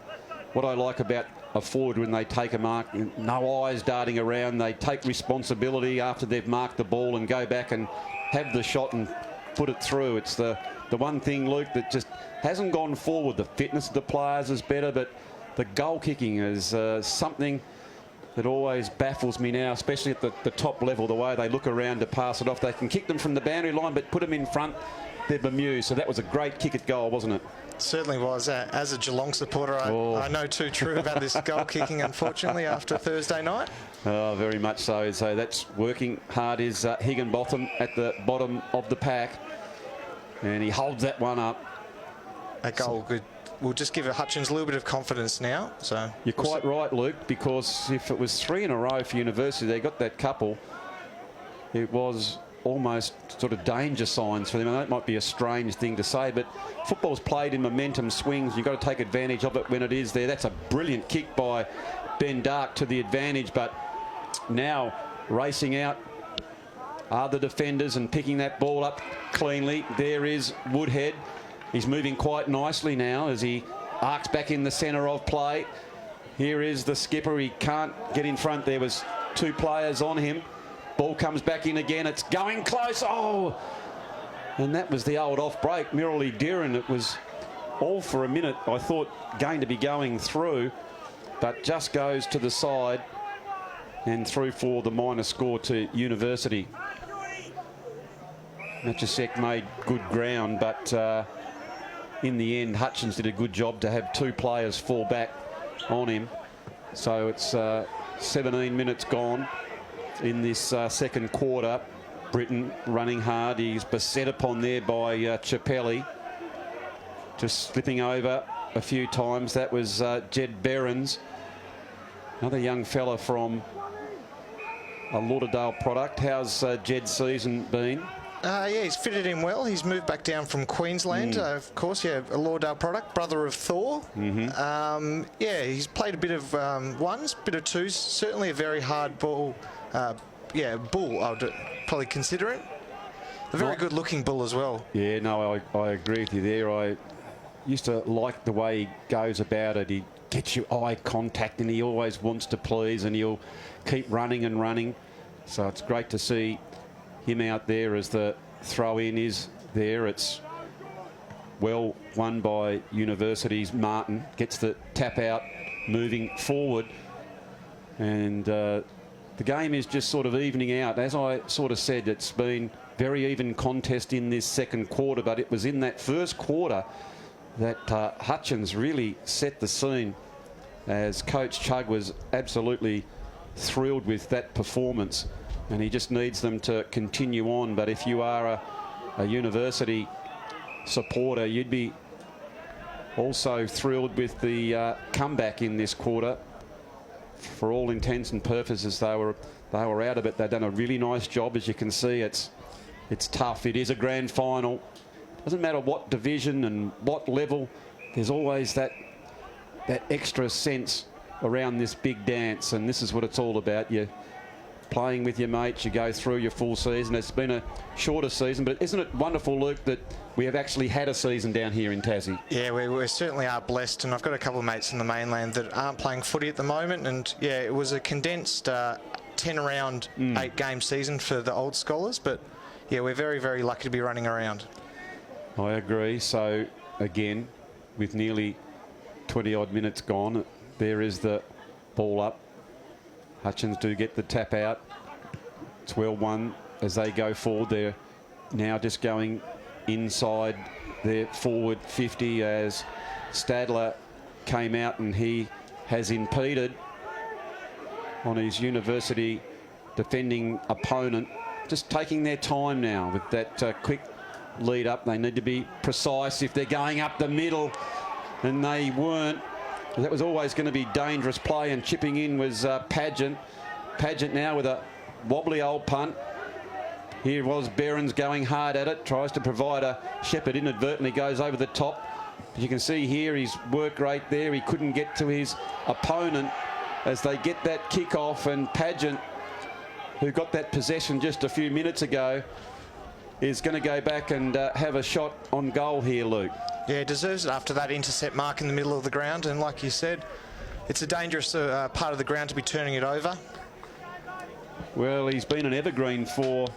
what I like about a forward, when they take a mark, no eyes darting around, they take responsibility after they've marked the ball and go back and have the shot and put it through. It's the one thing, Luke, that just hasn't gone forward. The fitness of the players is better, but the goal kicking is something that always baffles me now, especially at the top level, the way they look around to pass it off. They can kick them from the boundary line, but put them in front, they're bemused. So that was a great kick at goal, wasn't it? Certainly was. As a Geelong supporter, I know too true about this goal kicking, unfortunately, after Thursday night. Oh, very much so. So that's working hard is Higginbotham at the bottom of the pack, and he holds that one up. A goal will just give Hutchins a little bit of confidence now. So you're quite right, Luke, because if it was 3 in a row for University, they got that couple, it was almost sort of danger signs for them. And that might be a strange thing to say, but football's played in momentum swings. You've got to take advantage of it when it is there. That's a brilliant kick by Ben Dark to the advantage, but now racing out are the defenders and picking that ball up cleanly. There is Woodhead. He's moving quite nicely now as he arcs back in the centre of play. Here is the skipper. He can't get in front. There was 2 players on him. Ball comes back in again. It's going close. Oh! And that was the old off break. Mirrally Deeren. It was all for a minute, I thought, going to be going through, but just goes to the side and through for the minor score to University. Matchasek made good ground, but in the end, Hutchins did a good job to have 2 players fall back on him. So it's 17 minutes gone in this second quarter. Britton running hard. He's beset upon there by Chappelli. Just slipping over a few times. That was Jed Behrens, another young fella from a Lauderdale product. How's Jed's season been? Yeah, he's fitted in well. He's moved back down from Queensland, of course. Yeah, a Lauderdale product, brother of Thor. Yeah, he's played a bit of ones, bit of twos. Certainly a very hard ball. Bull, I would probably consider it. A very good-looking bull as well. Yeah, no, I agree with you there. I used to like the way he goes about it. He gets you eye contact, and he always wants to please, and he'll keep running and running. So it's great to see him out there as the throw-in is there. It's well won by University's Martin. Gets the tap out, moving forward. And the game is just sort of evening out. As I sort of said, it's been very even contest in this second quarter, but it was in that first quarter that Hutchins really set the scene, as Coach Chugg was absolutely thrilled with that performance. And he just needs them to continue on. But if you are a University supporter, you'd be also thrilled with the comeback in this quarter. For all intents and purposes, they were out of it. They've done a really nice job. As you can see, it's tough. It is a grand final. Doesn't matter what division and what level. There's always that extra sense around this big dance, and this is what it's all about. You're playing with your mates, you go through your full season. It's been a shorter season, but isn't it wonderful, Luke, that we have actually had a season down here in Tassie? Yeah, we certainly are blessed, and I've got a couple of mates in the mainland that aren't playing footy at the moment, and yeah, it was a condensed 10-round, 8-game season for the old scholars, but yeah, we're very, very lucky to be running around. I agree. So again, with nearly 20-odd minutes gone, there is the ball up. Hutchins do get the tap out. It's well won as they go forward. They're now just going inside their forward 50 as Stadler came out, and he has impeded on his University defending opponent. Just taking their time now with that quick lead up. They need to be precise if they're going up the middle, and they weren't. That was always going to be dangerous play, and chipping in was Pageant. Pageant now with a wobbly old punt. Here was Berens going hard at it, tries to provide a Shepherd, inadvertently goes over the top. But you can see here his work rate there. He couldn't get to his opponent as they get that kick off, and Pageant, who got that possession just a few minutes ago, is going to go back and have a shot on goal here, Luke. Yeah, deserves it after that intercept mark in the middle of the ground, and like you said, it's a dangerous part of the ground to be turning it over. Well, he's been an evergreen for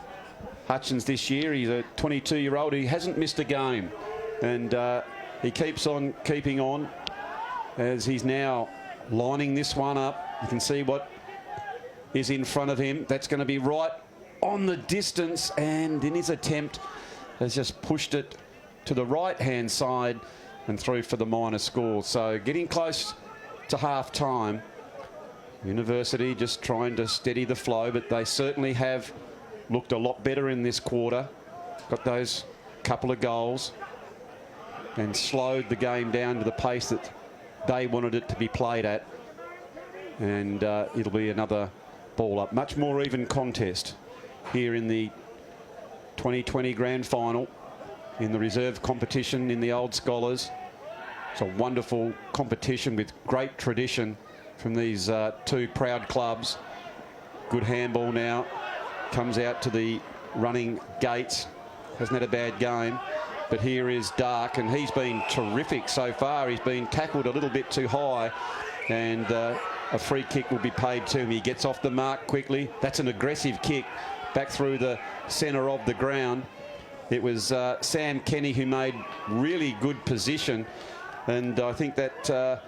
Hutchins this year. He's a 22-year-old. He hasn't missed a game, and he keeps on keeping on as he's now lining this one up. You can see what is in front of him. That's going to be right on the distance, and in his attempt has just pushed it to the right-hand side and through for the minor score. So getting close to half-time. University just trying to steady the flow, but they certainly have looked a lot better in this quarter. Got those couple of goals and slowed the game down to the pace that they wanted it to be played at. And it'll be another ball up. Much more even contest here in the 2020 Grand Final in the reserve competition in the Old Scholars. It's a wonderful competition with great tradition from these two proud clubs. Good handball now. Comes out to the running Gates. Hasn't had a bad game. But here is Dark, and he's been terrific so far. He's been tackled a little bit too high, and a free kick will be paid to him. He gets off the mark quickly. That's an aggressive kick back through the centre of the ground. It was Sam Kenny who made really good position, and I think that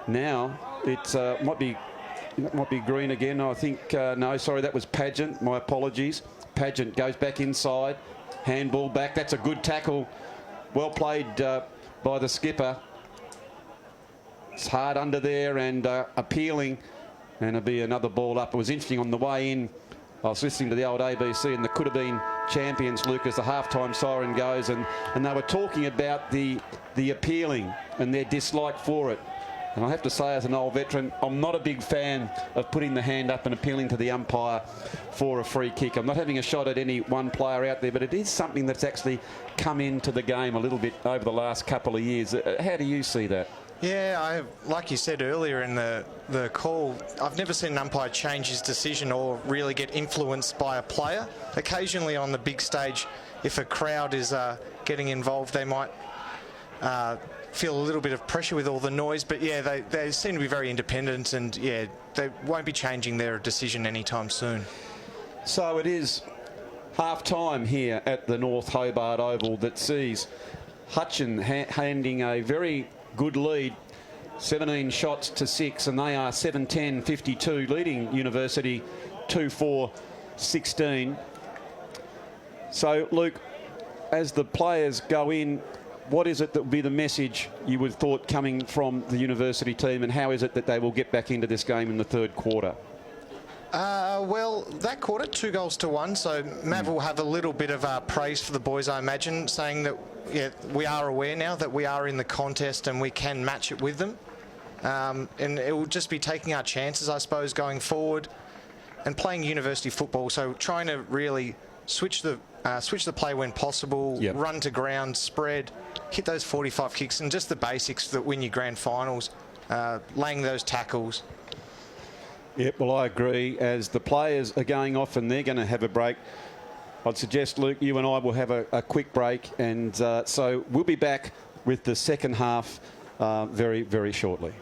now it might be Green again. I think no, sorry, that was Pageant. My apologies. Pageant goes back inside, handball back. That's a good tackle, well played by the skipper. It's hard under there and appealing, and it'll be another ball up. It was interesting on the way in. I was listening to the old ABC and the could have been champions, Luke, as the halftime siren goes, and they were talking about the appealing and their dislike for it. And I have to say, as an old veteran, I'm not a big fan of putting the hand up and appealing to the umpire for a free kick. I'm not having a shot at any one player out there, but it is something that's actually come into the game a little bit over the last couple of years. How do you see that? Yeah, like you said earlier in the call, I've never seen an umpire change his decision or really get influenced by a player. Occasionally on the big stage, if a crowd is getting involved, they might feel a little bit of pressure with all the noise, but yeah, they seem to be very independent, and yeah, they won't be changing their decision anytime soon. So it is half-time here at the North Hobart Oval that sees Hutchins handing a very good lead, 17 shots to 6, and they are 7-10-52, leading University 2-4-16. So, Luke, as the players go in, what is it that will be the message you would have thought coming from the University team, and how is it that they will get back into this game in the third quarter? Well, that quarter, 2-1, so Mav will have a little bit of praise for the boys, I imagine, saying that yeah, we are aware now that we are in the contest and we can match it with them. And it will just be taking our chances, I suppose, going forward and playing university football, so trying to really switch the play when possible, yep. Run to ground, spread, hit those 45 kicks, and just the basics that win your grand finals, laying those tackles. Yep, well, I agree. As the players are going off and they're going to have a break, I'd suggest, Luke, you and I will have a quick break. And so we'll be back with the second half very, very shortly.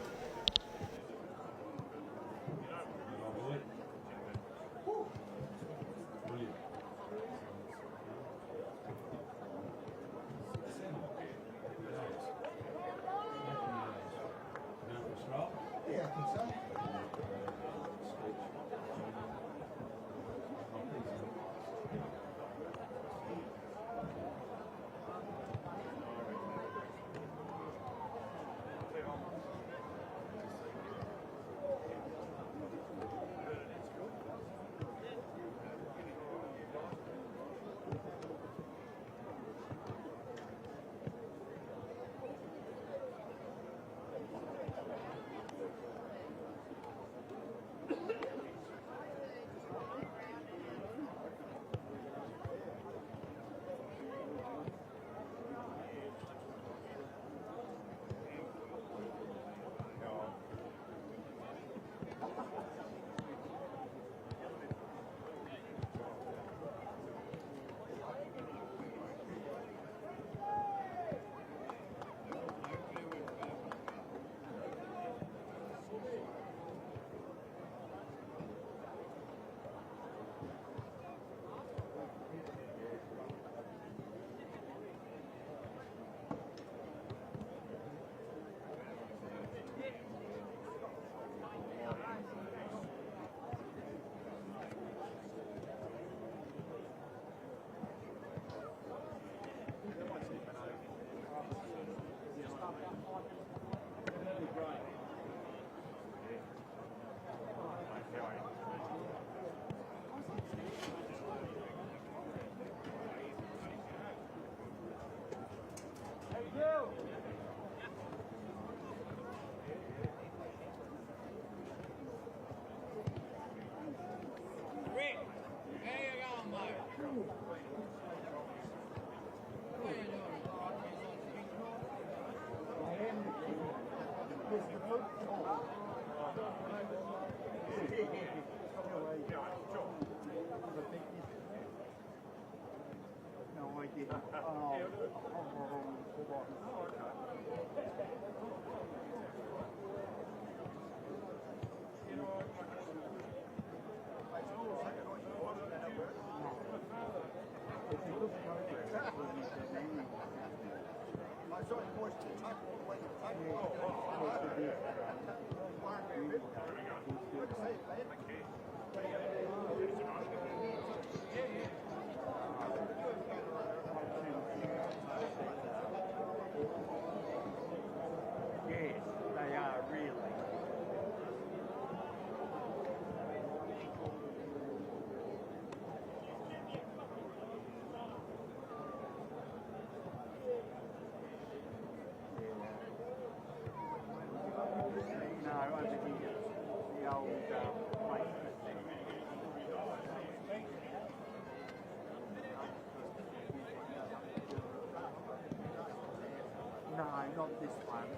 No, not this one.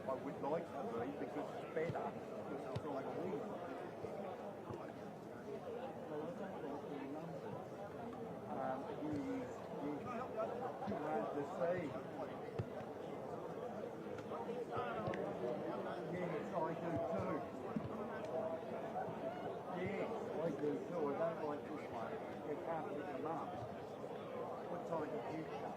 I would like to be because it's better because it's on the wing. You want the sea. Yes, I do too. Yes, I do too. I don't like this one. You can't pick them up. What time did you come?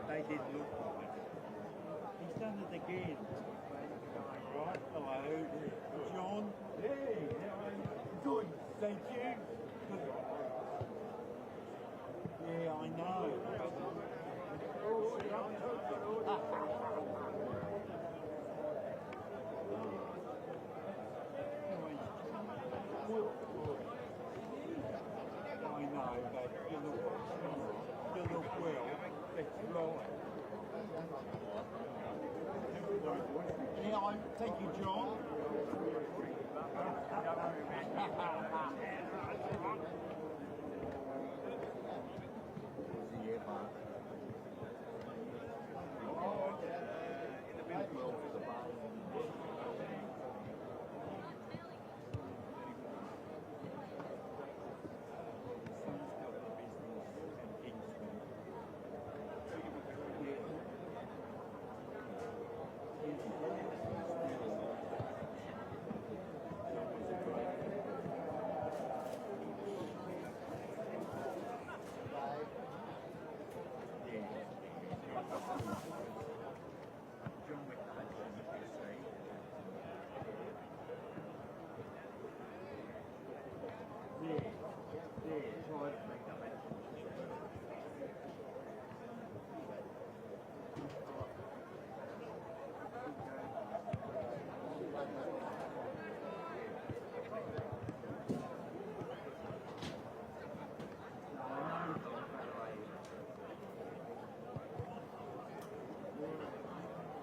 They did look like it. He's done it again. Right, hello, John. Hey, good, thank you. Yeah, I know. Thank you, John.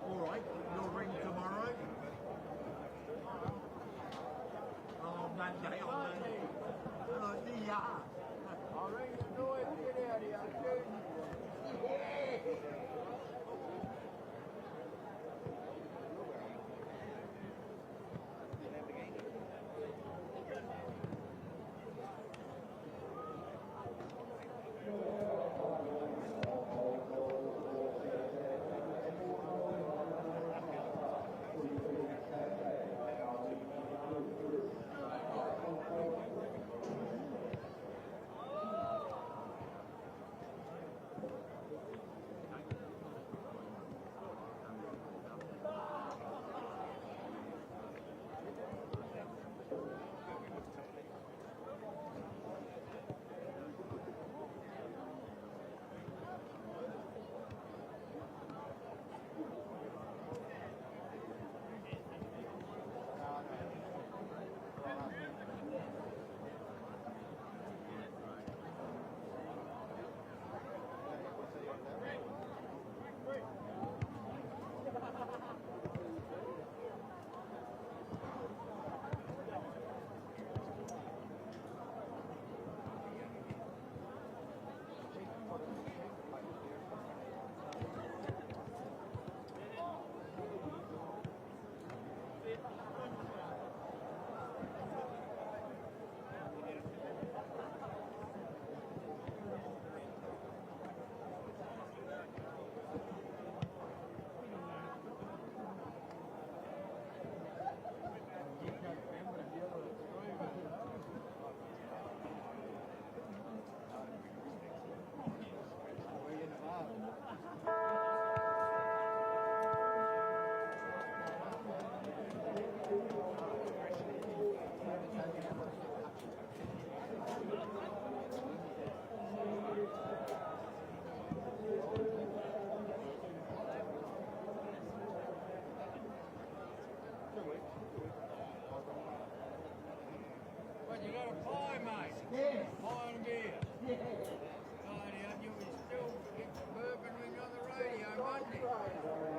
All right, you'll ring tomorrow. Oh, Monday, on Monday. Oh, yeah. I'll ring the noise to get out of here, What, you got a pie, mate? Yeah. Pie and beer? Yeah. Righty, you will still get the bourbon ring on the radio, Monday.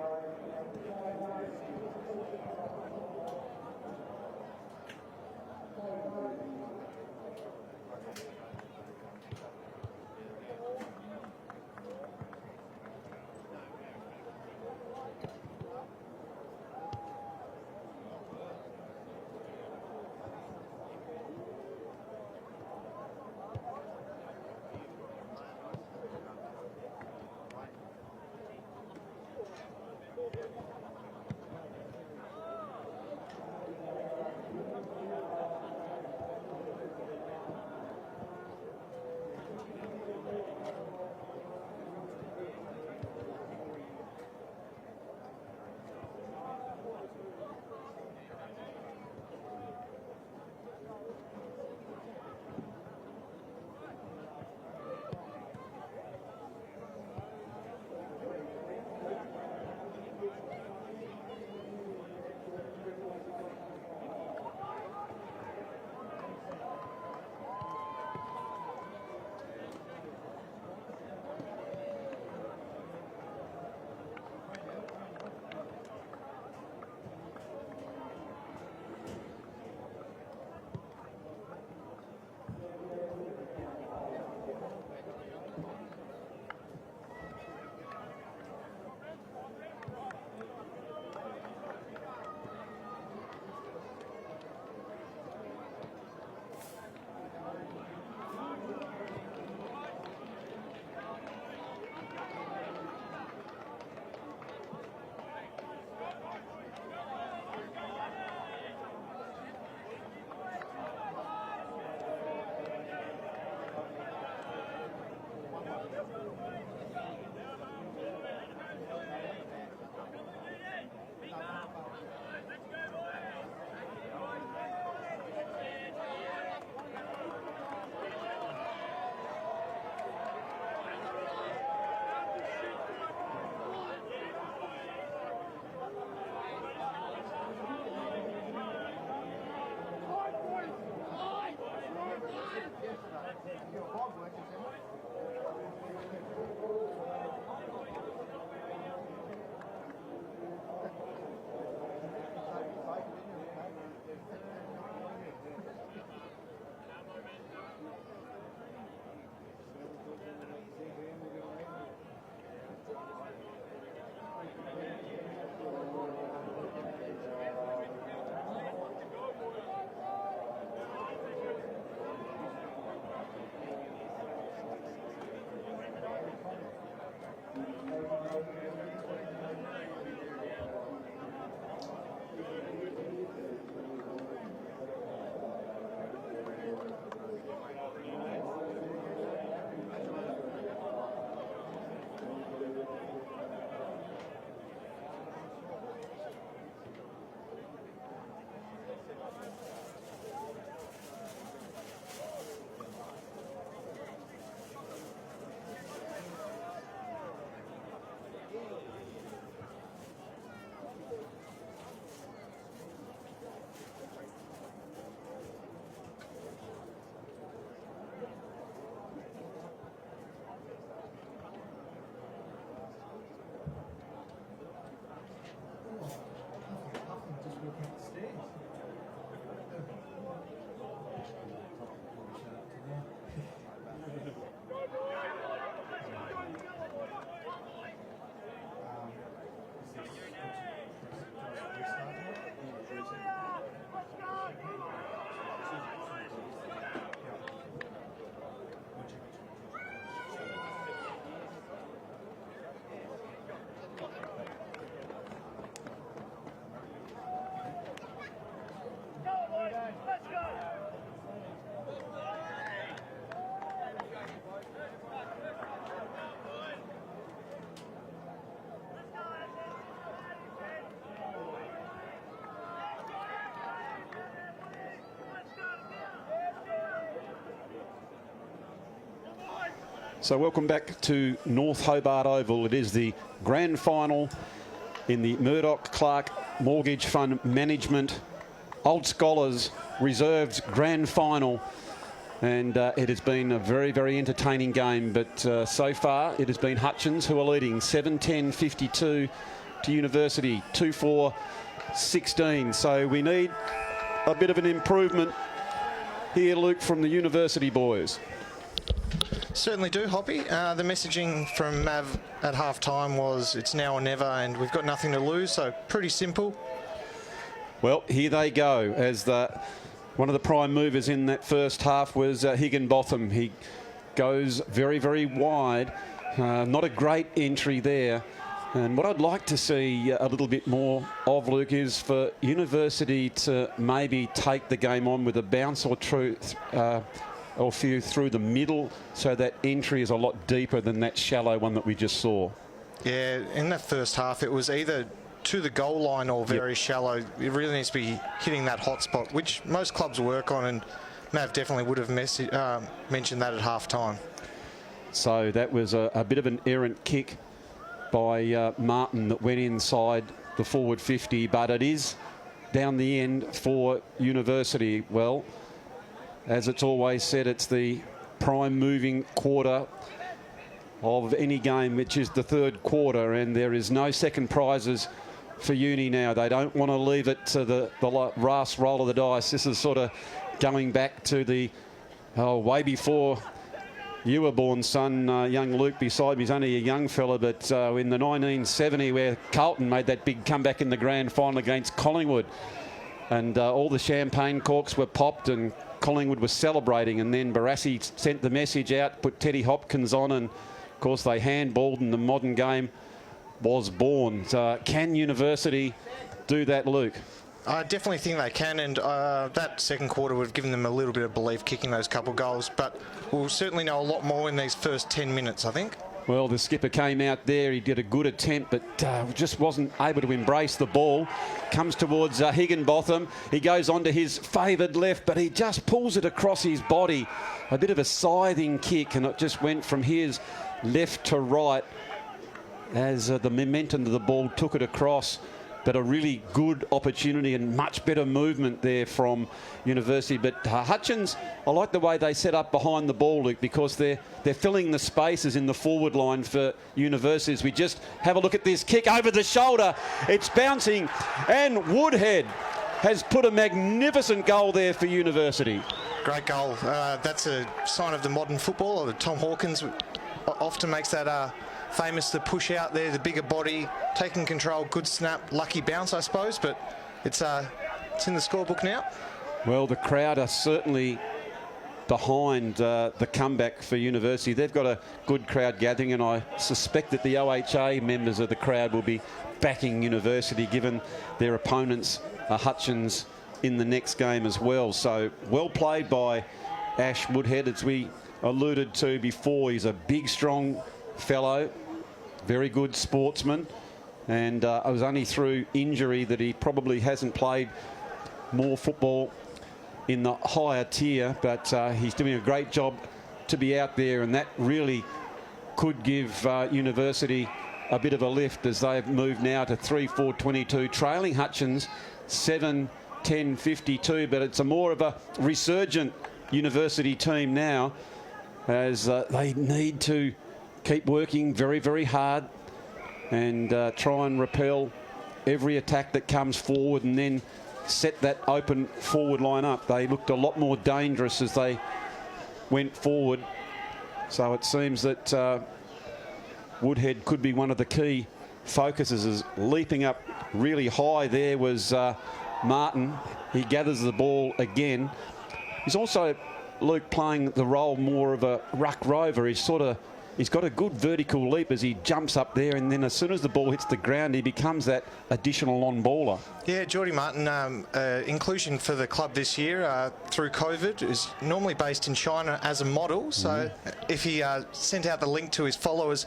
So welcome back to North Hobart Oval. It is the grand final in the Murdoch-Clark Mortgage Fund Management Old Scholars Reserves grand final. And it has been a very, very entertaining game. But so far, it has been Hutchins who are leading 7-10-52 to University, 2-4-16. So we need a bit of an improvement here, Luke, from the University boys. Certainly do, Hoppy. The messaging from Mav at half-time was it's now or never, and we've got nothing to lose, so pretty simple. Well, here they go, as one of the prime movers in that first half was Higginbotham. He goes very, very wide. Not a great entry there. And what I'd like to see a little bit more of, Luke, is for University to maybe take the game on with a bounce or two or few through the middle, so that entry is a lot deeper than that shallow one that we just saw. Yeah, in that first half, it was either to the goal line or very shallow. It really needs to be hitting that hot spot, which most clubs work on, and Mav definitely would have mentioned that at half-time. So that was a bit of an errant kick by Martin that went inside the forward 50, but it is down the end for University. Well, as it's always said, it's the prime moving quarter of any game, which is the third quarter, and there is no second prizes for Uni now. They don't want to leave it to the last roll of the dice. This is sort of going back to the way before you were born, son. Young Luke beside me is only a young fella, but in the 1970, where Carlton made that big comeback in the grand final against Collingwood, and all the champagne corks were popped and Collingwood was celebrating, and then Barassi sent the message out, put Teddy Hopkins on, and of course they handballed, and the modern game was born. So can University do that, Luke? I definitely think they can, and that second quarter would have given them a little bit of belief kicking those couple goals, but we'll certainly know a lot more in these first 10 minutes, I think. Well, the skipper came out there. He did a good attempt, but just wasn't able to embrace the ball. Comes towards Higginbotham. He goes on to his favoured left, but he just pulls it across his body. A bit of a scything kick, and it just went from his left to right as the momentum of the ball took it across. But a really good opportunity and much better movement there from University. But Hutchins, I like the way they set up behind the ball, Luke, because they're filling the spaces in the forward line for Universities. We just have a look at this kick over the shoulder. It's bouncing, and Woodhead has put a magnificent goal there for University. Great goal. That's a sign of the modern football. Tom Hawkins often makes that famous, the push out there, the bigger body, taking control, good snap, lucky bounce, I suppose, but it's in the scorebook now. Well, the crowd are certainly behind the comeback for University. They've got a good crowd gathering, and I suspect that the OHA members of the crowd will be backing University, given their opponents are Hutchins in the next game as well. So well played by Ash Woodhead, as we alluded to before. He's a big, strong fellow, very good sportsman, and it was only through injury that he probably hasn't played more football in the higher tier, but he's doing a great job to be out there, and that really could give University a bit of a lift as they've moved now to 3-4-22, trailing Hutchins 7-10-52, but it's a more of a resurgent University team now, as they need to keep working very, very hard and try and repel every attack that comes forward, and then set that open forward line up. They looked a lot more dangerous as they went forward. So it seems that Woodhead could be one of the key focuses. As leaping up really high there was Martin. He gathers the ball again. He's also, Luke, playing the role more of a ruck rover. He's got a good vertical leap as he jumps up there, and then as soon as the ball hits the ground, he becomes that additional on-baller. Yeah, Geordie Martin, inclusion for the club this year through COVID, is normally based in China as a model. So if he sent out the link to his followers,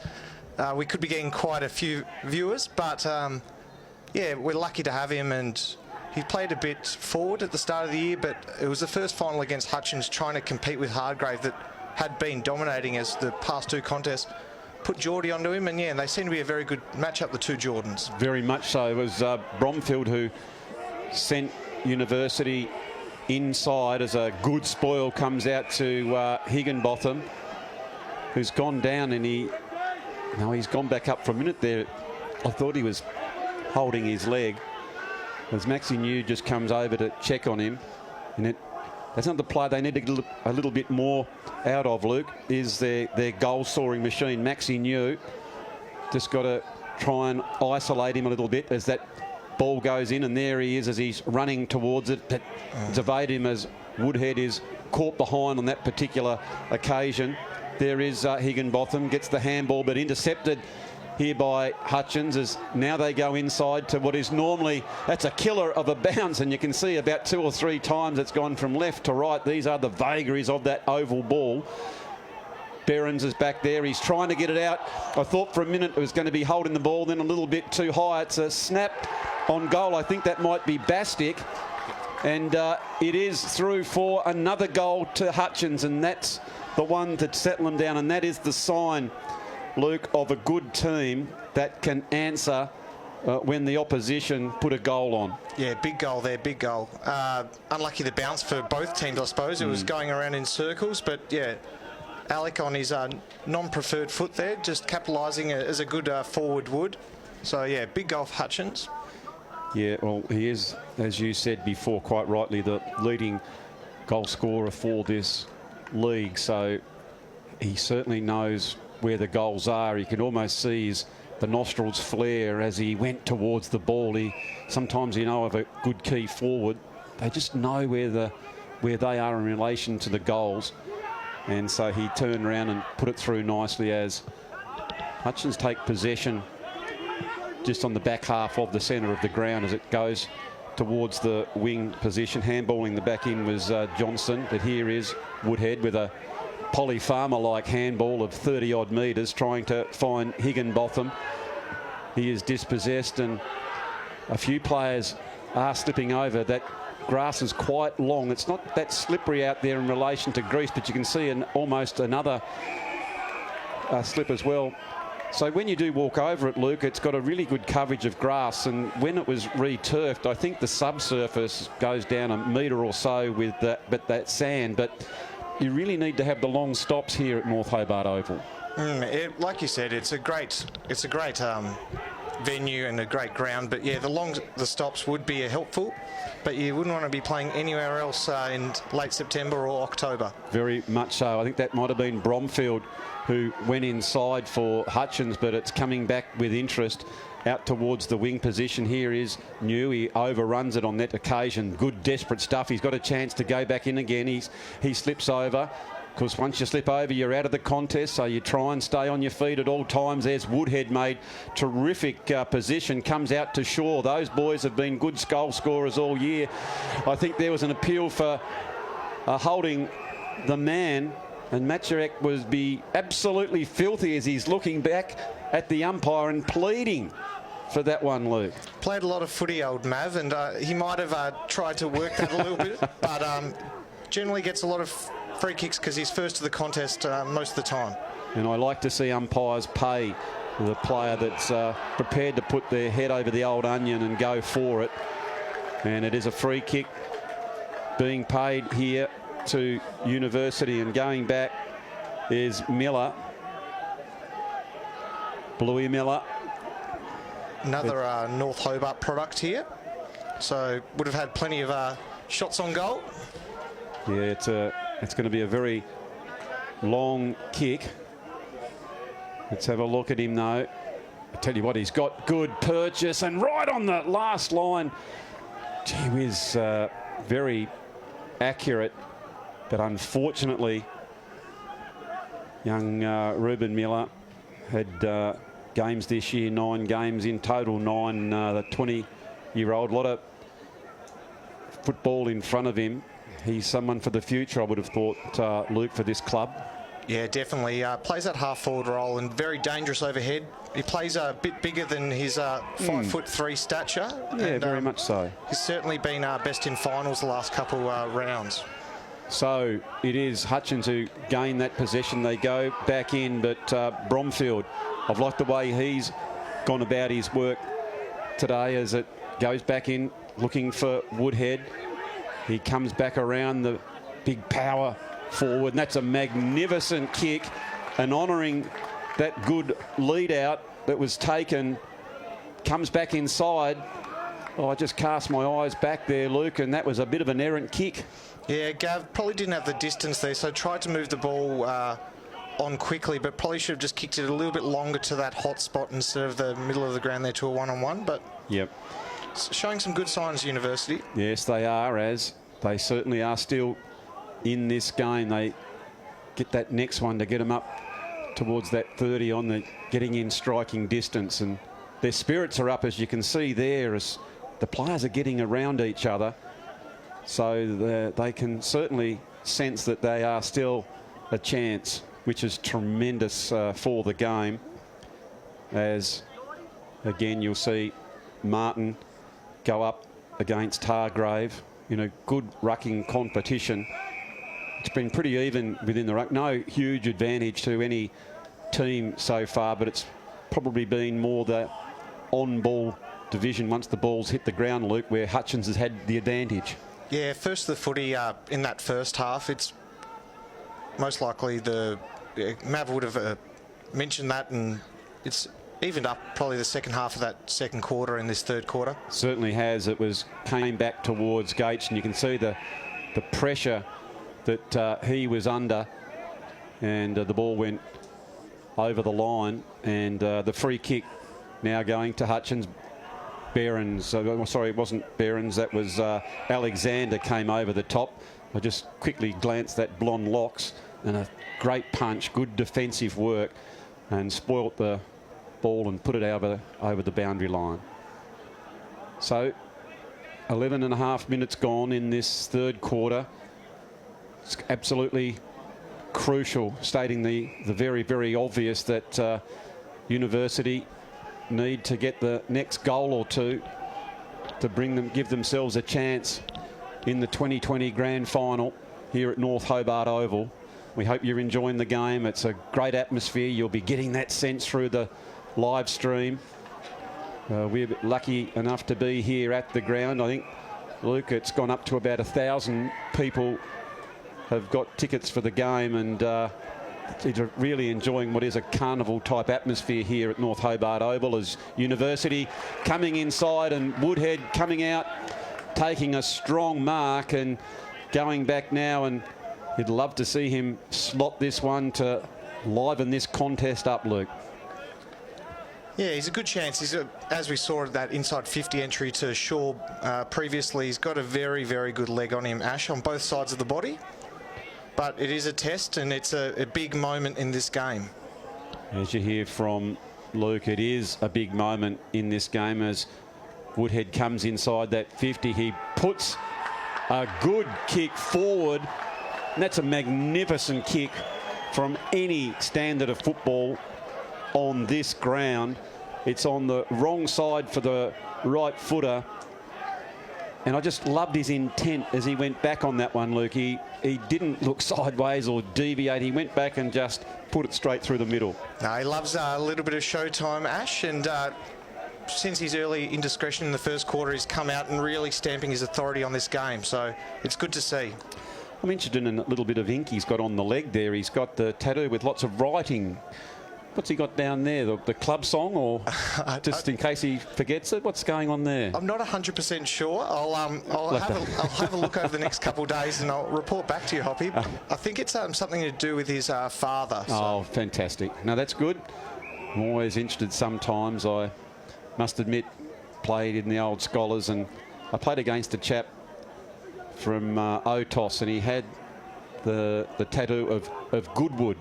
we could be getting quite a few viewers. But yeah, we're lucky to have him, and he played a bit forward at the start of the year, but it was the first final against Hutchins, trying to compete with Hardgrave, that had been dominating as the past two contests, put Geordie onto him, and yeah, they seem to be a very good matchup, the two Jordans. Very much so. It was Bromfield who sent University inside as a good spoil comes out to Higginbotham, who's gone down, and he's gone back up for a minute there. I thought he was holding his leg as Maxi New just comes over to check on him, and that's not the play they need to get a little bit more out of, Luke, is their goal scoring machine. Maxi New just got to try and isolate him a little bit as that ball goes in, and there he is as he's running towards it. But it's evaded him as Woodhead is caught behind on that particular occasion. There is Higginbotham, gets the handball but intercepted here by Hutchins, as now they go inside to what is normally, that's a killer of a bounce, and you can see about 2 or 3 times it's gone from left to right. These are the vagaries of that oval ball. Behrens is back there. He's trying to get it out. I thought for a minute it was going to be holding the ball, then a little bit too high. It's a snap on goal. I think that might be Bastick. And it is through for another goal to Hutchins, and that's the one to settle him down. And that is the sign, Luke, of a good team that can answer when the opposition put a goal on. Yeah, big goal there, big goal. Unlucky the bounce for both teams, I suppose. It was going around in circles, but yeah, Alec on his non-preferred foot there, just capitalising as a good forward would. So yeah, big goal for Hutchins. Yeah, well, he is, as you said before, quite rightly, the leading goal scorer for this league. So he certainly knows where the goals are. You can almost see the nostrils flare as he went towards the ball. Sometimes, you know, of a good key forward, they just know where they are in relation to the goals. And so he turned around and put it through nicely as Hutchins take possession just on the back half of the centre of the ground as it goes towards the wing position. Handballing the back in was Johnson, but here is Woodhead with a Polly Farmer-like handball of 30-odd metres, trying to find Higginbotham. He is dispossessed, and a few players are slipping over. That grass is quite long. It's not that slippery out there in relation to grease, but you can see almost another slip as well. So when you do walk over it, Luke, it's got a really good coverage of grass, and when it was re-turfed, I think the subsurface goes down a metre or so with that sand, but you really need to have the long stops here at North Hobart Oval. Like you said, it's a great venue and a great ground, but yeah, the stops would be helpful, but you wouldn't want to be playing anywhere else in late September or October. Very much so. I think that might have been Bromfield who went inside for Hutchins, but it's coming back with interest out towards the wing position. Here is New. He overruns it on that occasion. Good desperate stuff. He's got a chance to go back in again. He slips over, because once you slip over, you're out of the contest, so you try and stay on your feet at all times. There's Woodhead, made terrific position, comes out to Shaw. Those boys have been good goal scorers all year. I think there was an appeal for holding the man, and Maturek was absolutely filthy as he's looking back at the umpire and pleading for that one, Luke. Played a lot of footy, old Mav, and he might have tried to work that a little bit, but generally gets a lot of free kicks because he's first to the contest most of the time. And I like to see umpires pay the player that's prepared to put their head over the old onion and go for it. And it is a free kick being paid here to University, and going back is Miller. Bluey Miller. Another North Hobart product here. So would have had plenty of shots on goal. Yeah, it's going to be a very long kick. Let's have a look at him, though. I tell you what, he's got good purchase, and right on the last line. Gee whiz, very accurate, but unfortunately, young Reuben Miller had games this year, 9 games in total, 9, the 20-year-old. A lot of football in front of him. He's someone for the future, I would have thought, Luke, for this club. Yeah, definitely. Plays that half-forward role and very dangerous overhead. He plays a bit bigger than his 5'3" stature. Yeah, and, very much so. He's certainly been best in finals the last couple rounds. So it is Hutchins who gained that possession. They go back in, but Bromfield, I've liked the way he's gone about his work today as it goes back in, looking for Woodhead. He comes back around the big power forward, and that's a magnificent kick, and honouring that good lead out that was taken. Comes back inside. Oh, I just cast my eyes back there, Luke, and that was a bit of an errant kick. Yeah, Gav probably didn't have the distance there, so tried to move the ball on quickly, but probably should have just kicked it a little bit longer to that hot spot instead of the middle of the ground there to a one-on-one. But yep, showing some good signs, University. Yes, they are, as they certainly are still in this game. They get that next one to get them up towards that 30 on the getting in striking distance, and their spirits are up, as you can see there, as the players are getting around each other. So they can certainly sense that they are still a chance, which is tremendous for the game. As again, you'll see Martin go up against Hargrave in a good rucking competition. It's been pretty even within the ruck. No huge advantage to any team so far, but it's probably been more the on-ball division once the ball's hit the ground, Luke, where Hutchins has had the advantage. Yeah, first the footy in that first half, it's most likely Mav would have mentioned that, and it's evened up probably the second half of that second quarter in this third quarter. Certainly has. It came back towards Gates, and you can see the pressure that he was under, and the ball went over the line, and the free kick now going to Hutchins. Behrens, sorry, it wasn't Behrens, that was Alexander came over the top. I just quickly glanced at blonde locks, and a great punch, good defensive work, and spoilt the ball and put it over the boundary line. So 11 and a half minutes gone in this third quarter. It's absolutely crucial, stating the very, very obvious that University need to get the next goal or two to give themselves a chance in the 2020 grand final here at North Hobart Oval. We hope you're enjoying the game. It's a great atmosphere. You'll be getting that sense through the live stream. We're lucky enough to be here at the ground. I think, Luke, it's gone up to about 1,000 people have got tickets for the game, and they're really enjoying what is a carnival type atmosphere here at North Hobart Oval, as University coming inside and Woodhead coming out, taking a strong mark and going back now, and you'd love to see him slot this one to liven this contest up, Luke. Yeah, he's a good chance. As we saw that inside 50 entry to Shaw previously, he's got a very, very good leg on him, Ash, on both sides of the body. But it is a test, and it's a big moment in this game. As you hear from Luke, it is a big moment in this game as Woodhead comes inside that 50. He puts a good kick forward, and that's a magnificent kick from any standard of football on this ground. It's on the wrong side for the right footer, and I just loved his intent as he went back on that one, Luke. He didn't look sideways or deviate. He went back and just put it straight through the middle. No, he loves a little bit of showtime, Ash, and since his early indiscretion in the first quarter, he's come out and really stamping his authority on this game, so it's good to see. I'm interested in a little bit of ink he's got on the leg there. He's got the tattoo with lots of writing. What's he got down there? The club song, or just in case he forgets it? What's going on there? I'm not 100% sure. I'll have a look over the next couple of days, and I'll report back to you, Hoppy. I think it's something to do with his father. So. Oh, fantastic. No, that's good. I'm always interested sometimes. I must admit, played in the old Scholars, and I played against a chap from Otos, and he had the tattoo of Goodwood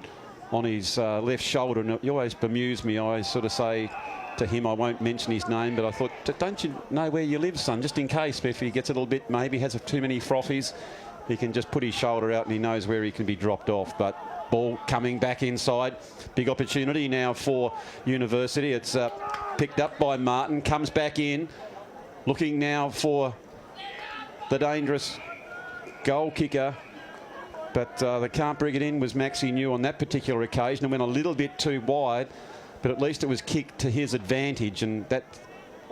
on his left shoulder, and it always bemused me. I sort of say to him, I won't mention his name, but I thought, don't you know where you live, son? Just in case, if he gets a little bit, maybe has too many frothies, he can just put his shoulder out and he knows where he can be dropped off. But ball coming back inside. Big opportunity now for University. It's picked up by Martin, comes back in, looking now for the dangerous goal kicker But they can't bring it in, was Maxi New on that particular occasion, and went a little bit too wide, but at least it was kicked to his advantage, and that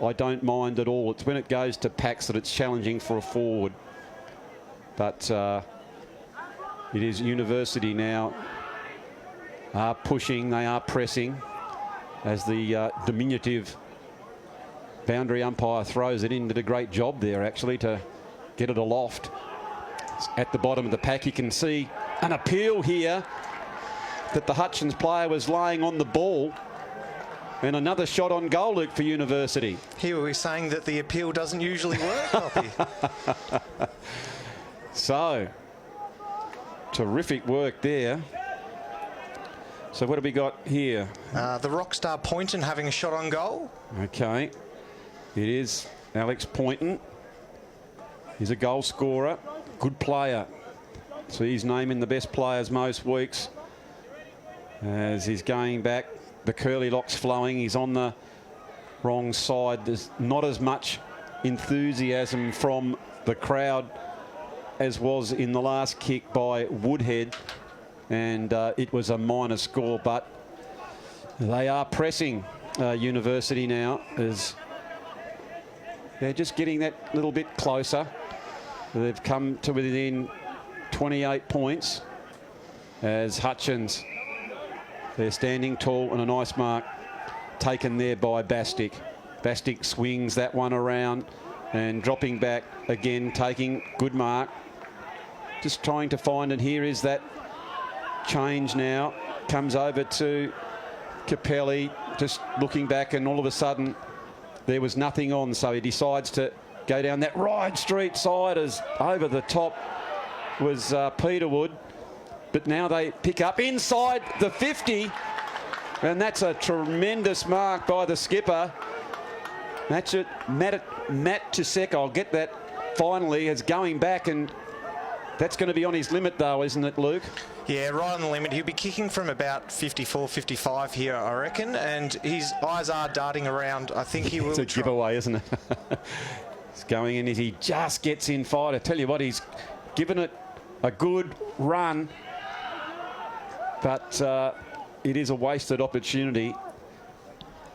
I don't mind at all. It's when it goes to packs that it's challenging for a forward. But it is University now are pushing, they are pressing, as the diminutive boundary umpire throws it in. Did a great job there, actually, to get it aloft. At the bottom of the pack, you can see an appeal here that the Hutchins player was laying on the ball. And another shot on goal, Luke, for University. Here we're saying that the appeal doesn't usually work, Poppy. So, terrific work there. So what have we got here? The Rockstar Poynton having a shot on goal. Okay. It is Alex Poynton. He's a goal scorer. Good player. So his name in the best players most weeks. As he's going back, the curly locks flowing. He's on the wrong side. There's not as much enthusiasm from the crowd as was in the last kick by Woodhead. And it was a minor score, but they are pressing University now as they're just getting that little bit closer. They've come to within 28 points as Hutchins, they're standing tall, and a nice mark taken there by Bastic. Bastic swings that one around and dropping back again, taking good mark. Just trying to find, and here is that change now. Comes over to Capelli, just looking back, and all of a sudden there was nothing on, so he decides to go down that Ryde Street side, as over the top was Peterwood. But now they pick up inside the 50, and that's a tremendous mark by the skipper. That's it. Matt Chisek, I'll get that finally, is going back, and that's going to be on his limit though, isn't it, Luke? Yeah, right on the limit. He'll be kicking from about 54, 55 here, I reckon, and his eyes are darting around. I think he will. It's a giveaway, isn't it? He's going in as he just gets in fight. I tell you what, he's given it a good run, but it is a wasted opportunity.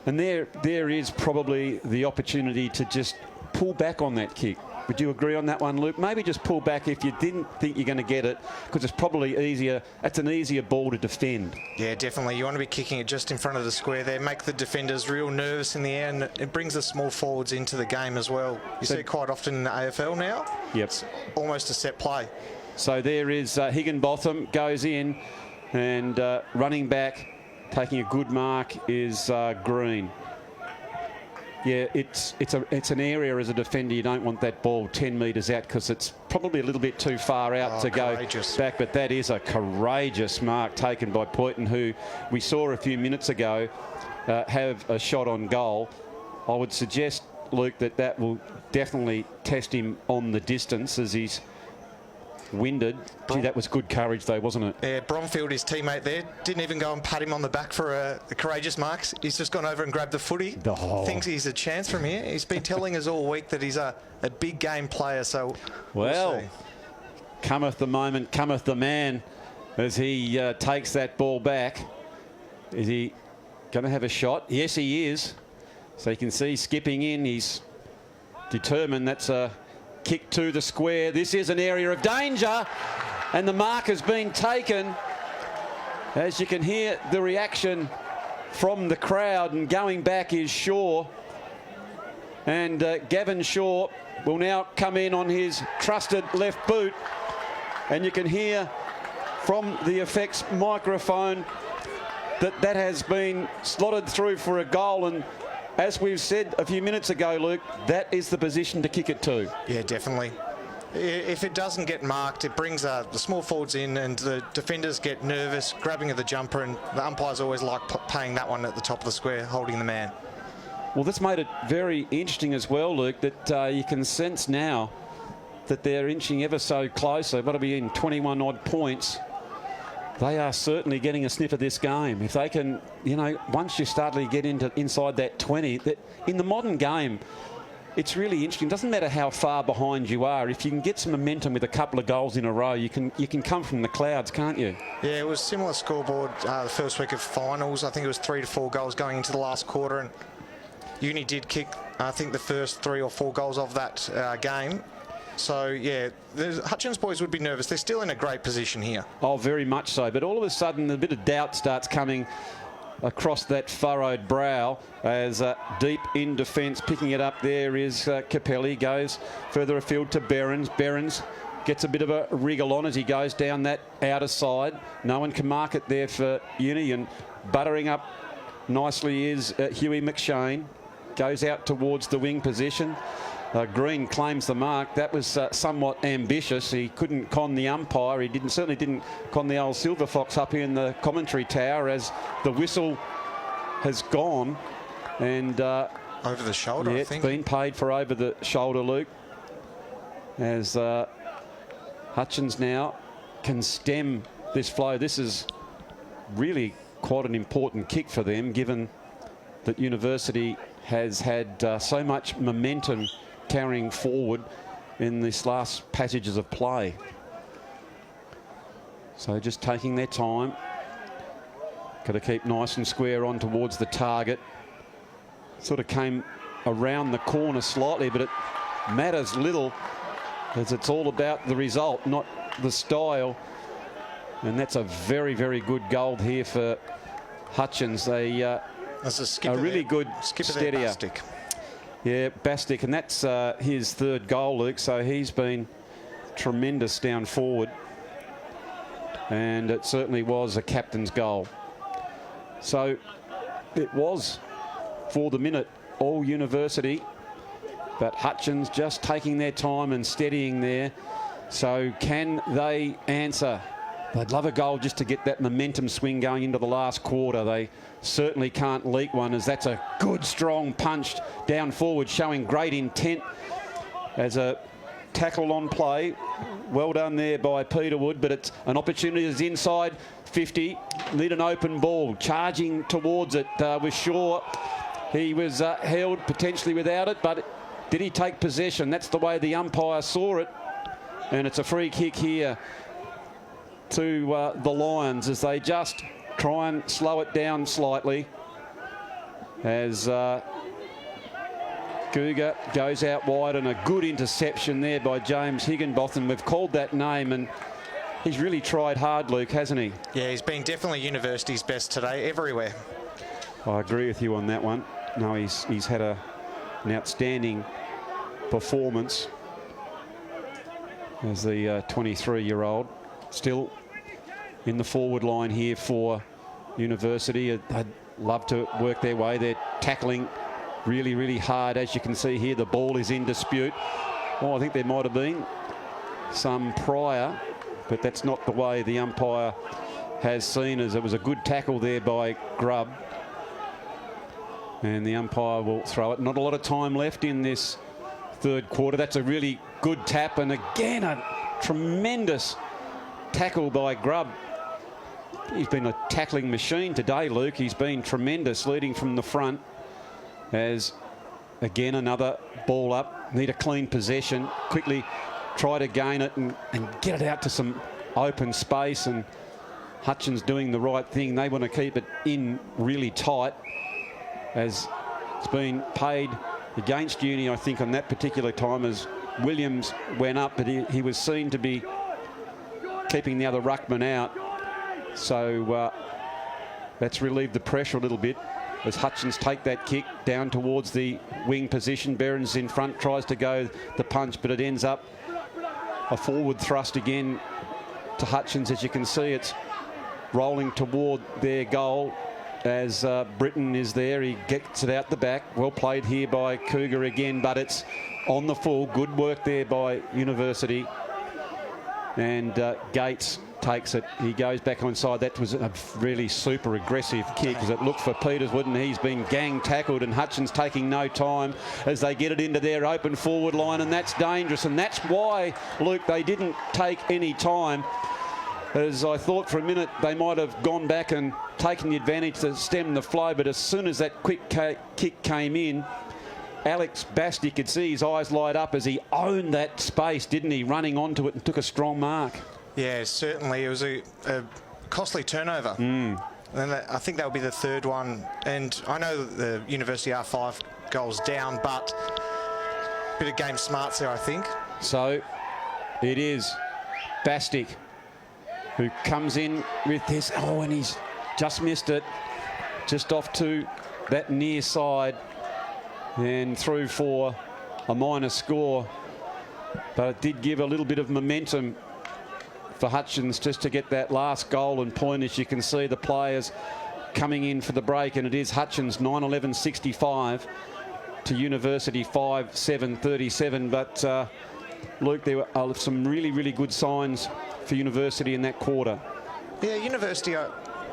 And there is probably the opportunity to just pull back on that kick. Would you agree on that one, Luke? Maybe just pull back if you didn't think you're going to get it, because it's probably easier. That's an easier ball to defend. Yeah, definitely. You want to be kicking it just in front of the square there, make the defenders real nervous in the air, and it brings the small forwards into the game as well. You see it quite often in the AFL now. Yep. It's almost a set play. So there is Higginbotham goes in, and running back, taking a good mark is Green. Yeah, it's an area as a defender you don't want that ball 10 metres out, because it's probably a little bit too far out to go back. But that is a courageous mark taken by Poynton, who we saw a few minutes ago have a shot on goal. I would suggest, Luke, that will definitely test him on the distance as he's winded. Gee, that was good courage though, wasn't it? Yeah, Bromfield, his teammate there, didn't even go and pat him on the back for a courageous marks. He's just gone over and grabbed the footy. Thinks he's a chance from here. He's been telling us all week that he's a big game player, so well cometh the moment, cometh the man, as he takes that ball back. Is he going to have a shot? Yes, he is. So you can see skipping in, he's determined. That's a kick to the square. This is an area of danger, and the mark has been taken. As you can hear the reaction from the crowd, and going back is Shaw, and Gavin Shaw will now come in on his trusted left boot, and you can hear from the effects microphone that has been slotted through for a goal. And as we've said a few minutes ago, Luke, that is the position to kick it to. Yeah, definitely. If it doesn't get marked, it brings the small forwards in, and the defenders get nervous, grabbing at the jumper, and the umpires always like paying that one at the top of the square, holding the man. Well, that's made it very interesting as well, Luke, that you can sense now that they're inching ever so closer. What will be in 21 odd points. They are certainly getting a sniff of this game. If they can, once you start to get inside that 20, that in the modern game, it's really interesting. Doesn't matter how far behind you are. If you can get some momentum with a couple of goals in a row, you can come from the clouds, can't you? Yeah, it was similar scoreboard the first week of finals. I think it was 3 to 4 goals going into the last quarter, and Uni did kick, I think, the first 3 or 4 goals of that game. So, yeah, the Hutchins boys would be nervous. They're still in a great position here. Oh, very much so. But all of a sudden, a bit of doubt starts coming across that furrowed brow as deep in defence, picking it up there is Capelli, goes further afield to Behrens. Behrens gets a bit of a wriggle on as he goes down that outer side. No one can mark it there for Uni, and buttering up nicely is Huey McShane. Goes out towards the wing position. Green claims the mark. That was somewhat ambitious. He couldn't con the umpire. He certainly didn't con the old Silver Fox up here in the commentary tower as the whistle has gone. And over the shoulder, yeah, I think. It's been paid for over the shoulder, Luke. As Hutchins now can stem this flow. This is really quite an important kick for them, given that University has had so much momentum carrying forward in this last passages of play. So just taking their time. Got to keep nice and square on towards the target. Sort of came around the corner slightly, but it matters little as it's all about the result, not the style. And that's a very, very good goal here for Hutchins. That's a really good steadier. Bastic. Yeah, Bastic, and that's his third goal, Luke, so he's been tremendous down forward. And it certainly was a captain's goal. So it was, for the minute, all University, but Hutchins just taking their time and steadying there. So can they answer? They'd love a goal just to get that momentum swing going into the last quarter. They certainly can't leak one, as that's a good strong punch down forward, showing great intent as a tackle on play. Well done there by Peterwood, but it's an opportunity is inside 50. Need an open ball, charging towards it with Shaw. He was held potentially without it, but did he take possession? That's the way the umpire saw it, and it's a free kick here to the Lions as they just try and slow it down slightly as Cougar goes out wide, and a good interception there by James Higginbotham. We've called that name, and he's really tried hard, Luke, hasn't he? Yeah, he's been definitely University's best today, everywhere. I agree with you on that one. No, he's had an outstanding performance as the 23-year-old. Still in the forward line here for University. I'd love to work their way. They're tackling really, really hard. As you can see here, the ball is in dispute. Oh, I think there might have been some prior, but that's not the way the umpire has seen, as it was a good tackle there by Grubb. And the umpire will throw it. Not a lot of time left in this third quarter. That's a really good tap, and again a tremendous tackle by Grubb. He's been a tackling machine today, Luke. He's been tremendous, leading from the front. As again another ball up, need a clean possession, quickly try to gain it and get it out to some open space, and Hutchins doing the right thing. They want to keep it in really tight, as it's been paid against Uni, I think, on that particular time, as Williams went up, but he was seen to be keeping the other ruckman out. So that's relieved the pressure a little bit as Hutchins take that kick down towards the wing position. Behrens in front, tries to go the punch, but it ends up a forward thrust again to Hutchins. As you can see, it's rolling toward their goal as Britton is there. He gets it out the back. Well played here by Cougar again, but it's on the full. Good work there by University. And Gates takes it. He goes back onside. That was a really super aggressive kick as it looked for Peterswood, and he's been gang tackled, and Hutchins taking no time as they get it into their open forward line, and that's dangerous. And that's why, Luke, they didn't take any time, as I thought for a minute they might have gone back and taken the advantage to stem the flow, but as soon as that quick kick came in, Alex Bast, you could see his eyes light up as he owned that space, didn't he? Running onto it and took a strong mark. Yeah, certainly. It was a costly turnover. And I think that would be the third one. And I know that the University are 5 goals down, but a bit of game smarts there, I think. So it is Bastic who comes in with this. Oh, and he's just missed it. Just off to that near side and through for a minor score. But it did give a little bit of momentum for Hutchins just to get that last goal and point. As you can see, the players coming in for the break, and it is Hutchins 9-11-65 to University 5-7-37. But Luke, there were some really, really good signs for University in that quarter. Yeah, University,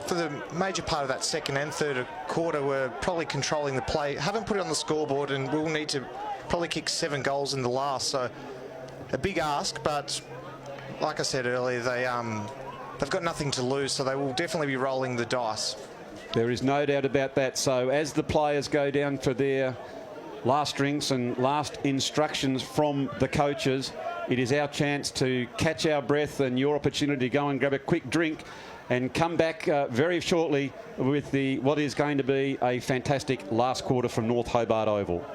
for the major part of that second and third quarter, were probably controlling the play. Haven't put it on the scoreboard, and we'll need to probably kick 7 goals in the last. So a big ask, but like I said earlier, they've got nothing to lose, so they will definitely be rolling the dice. There is no doubt about that. So as the players go down for their last drinks and last instructions from the coaches, it is our chance to catch our breath and your opportunity to go and grab a quick drink and come back very shortly with what is going to be a fantastic last quarter from North Hobart Oval.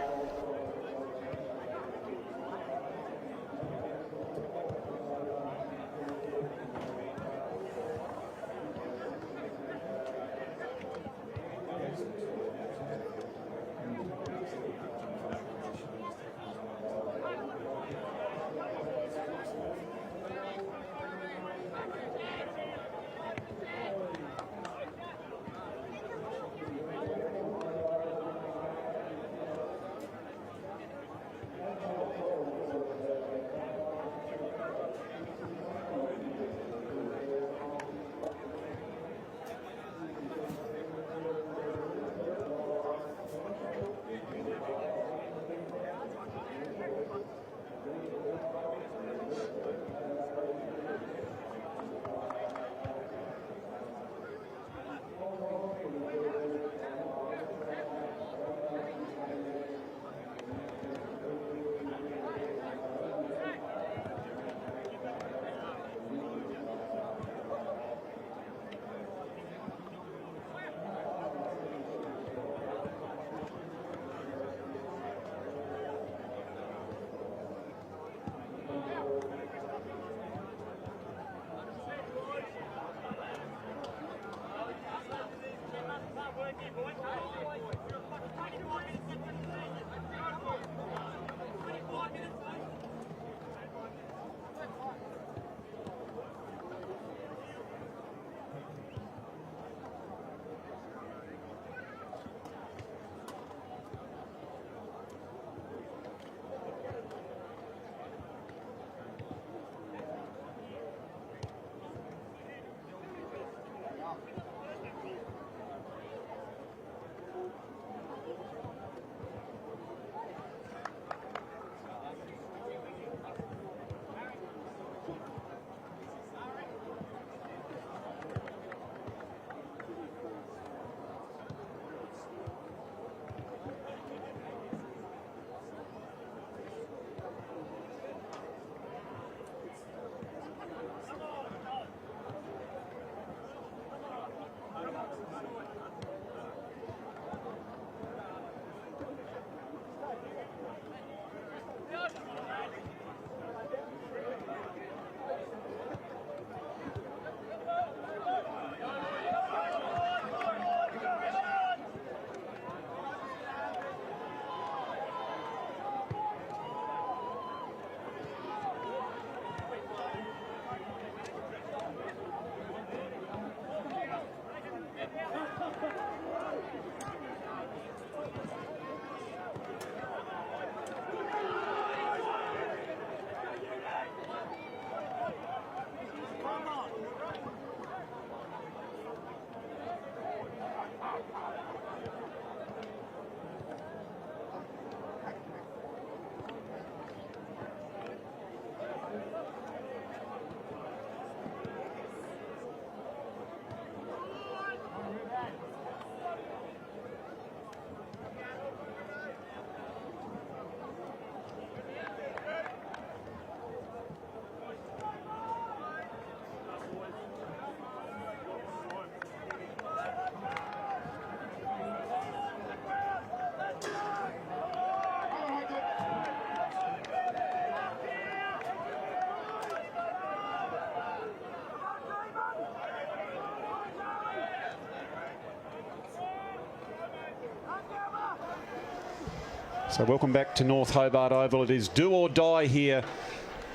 So welcome back to North Hobart Oval. It is do or die here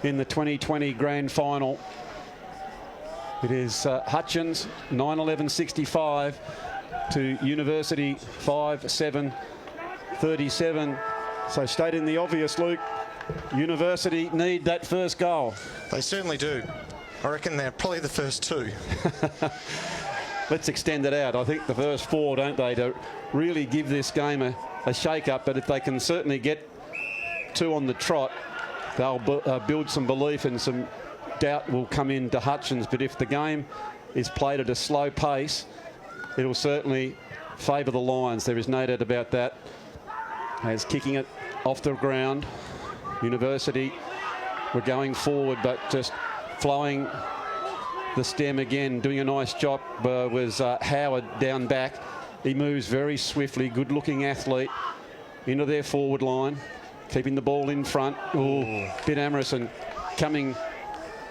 in the 2020 Grand Final. It is Hutchins 9-11-65 to University 5-7-37. So stating the obvious, Luke, University need that first goal. They certainly do. I reckon they're probably the first two. Let's extend it out. I think the first four, don't they, to really give this game a shake-up. But if they can certainly get two on the trot, they'll build some belief, and some doubt will come into Hutchins. But if the game is played at a slow pace, it'll certainly favour the Lions. There is no doubt about that. As kicking it off the ground, University were going forward, but just flowing the stem again. Doing a nice job was Howard down back. He moves very swiftly, good-looking athlete into their forward line, keeping the ball in front. Oh, Ben Amerson coming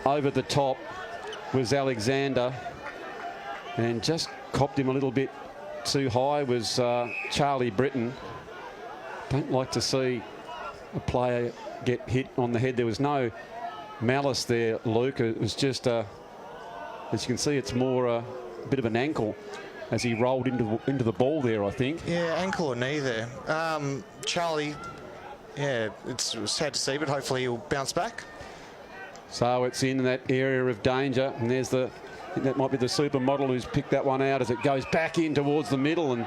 over the top was Alexander, and just copped him a little bit too high was Charlie Britton. Don't like to see a player get hit on the head. There was no malice there, Luke. It was just, as you can see, it's more a bit of an ankle as he rolled into the ball there, I think. Yeah, ankle or knee there. Charlie, yeah, it's sad to see, but hopefully he'll bounce back. So it's in that area of danger, and there's I think that might be the supermodel who's picked that one out as it goes back in towards the middle, and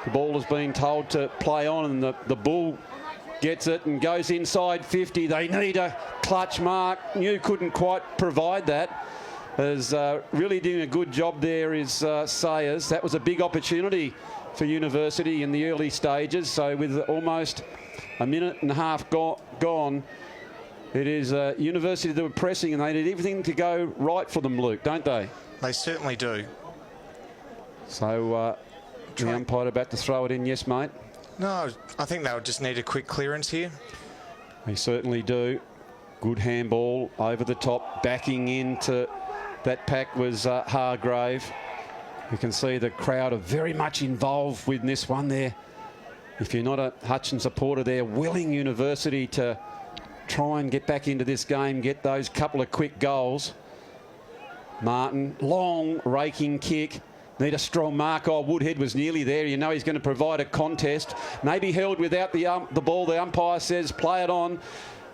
the ball has been told to play on, and the Bull gets it and goes inside 50. They need a clutch mark. New couldn't quite provide that. As really doing a good job there is Sayers. That was a big opportunity for University in the early stages. So with almost a minute and a half gone, it is University that were pressing, and they need everything to go right for them, Luke, don't they? They certainly do. So the umpire about to throw it in. Yes, mate? No, I think they would just need a quick clearance here. They certainly do. Good handball over the top. Backing into that pack was Hargrave. You can see the crowd are very much involved with this one there. If you're not a Hutchins supporter, they're willing University to try and get back into this game, get those couple of quick goals. Martin, long raking kick. Need a strong mark. Oh, Woodhead was nearly there. You know he's going to provide a contest. Maybe held without the ball. The umpire says play it on.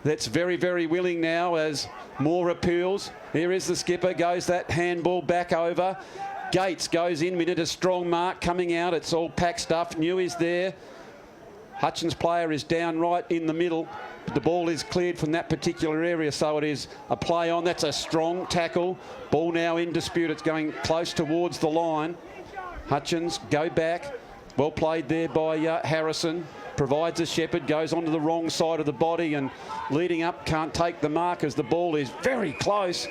That's very, very willing now as more appeals. Here is the skipper. Goes that handball back over. Gates goes in. We need a strong mark coming out. It's all pack stuff. New is there. Hutchins player is down right in the middle. The ball is cleared from that particular area, so it is a play on. That's a strong tackle. Ball now in dispute. It's going close towards the line. Hutchins go back. Well played there by Harrison. Provides a Shepherd, goes onto the wrong side of the body, and leading up can't take the mark as the ball is very close,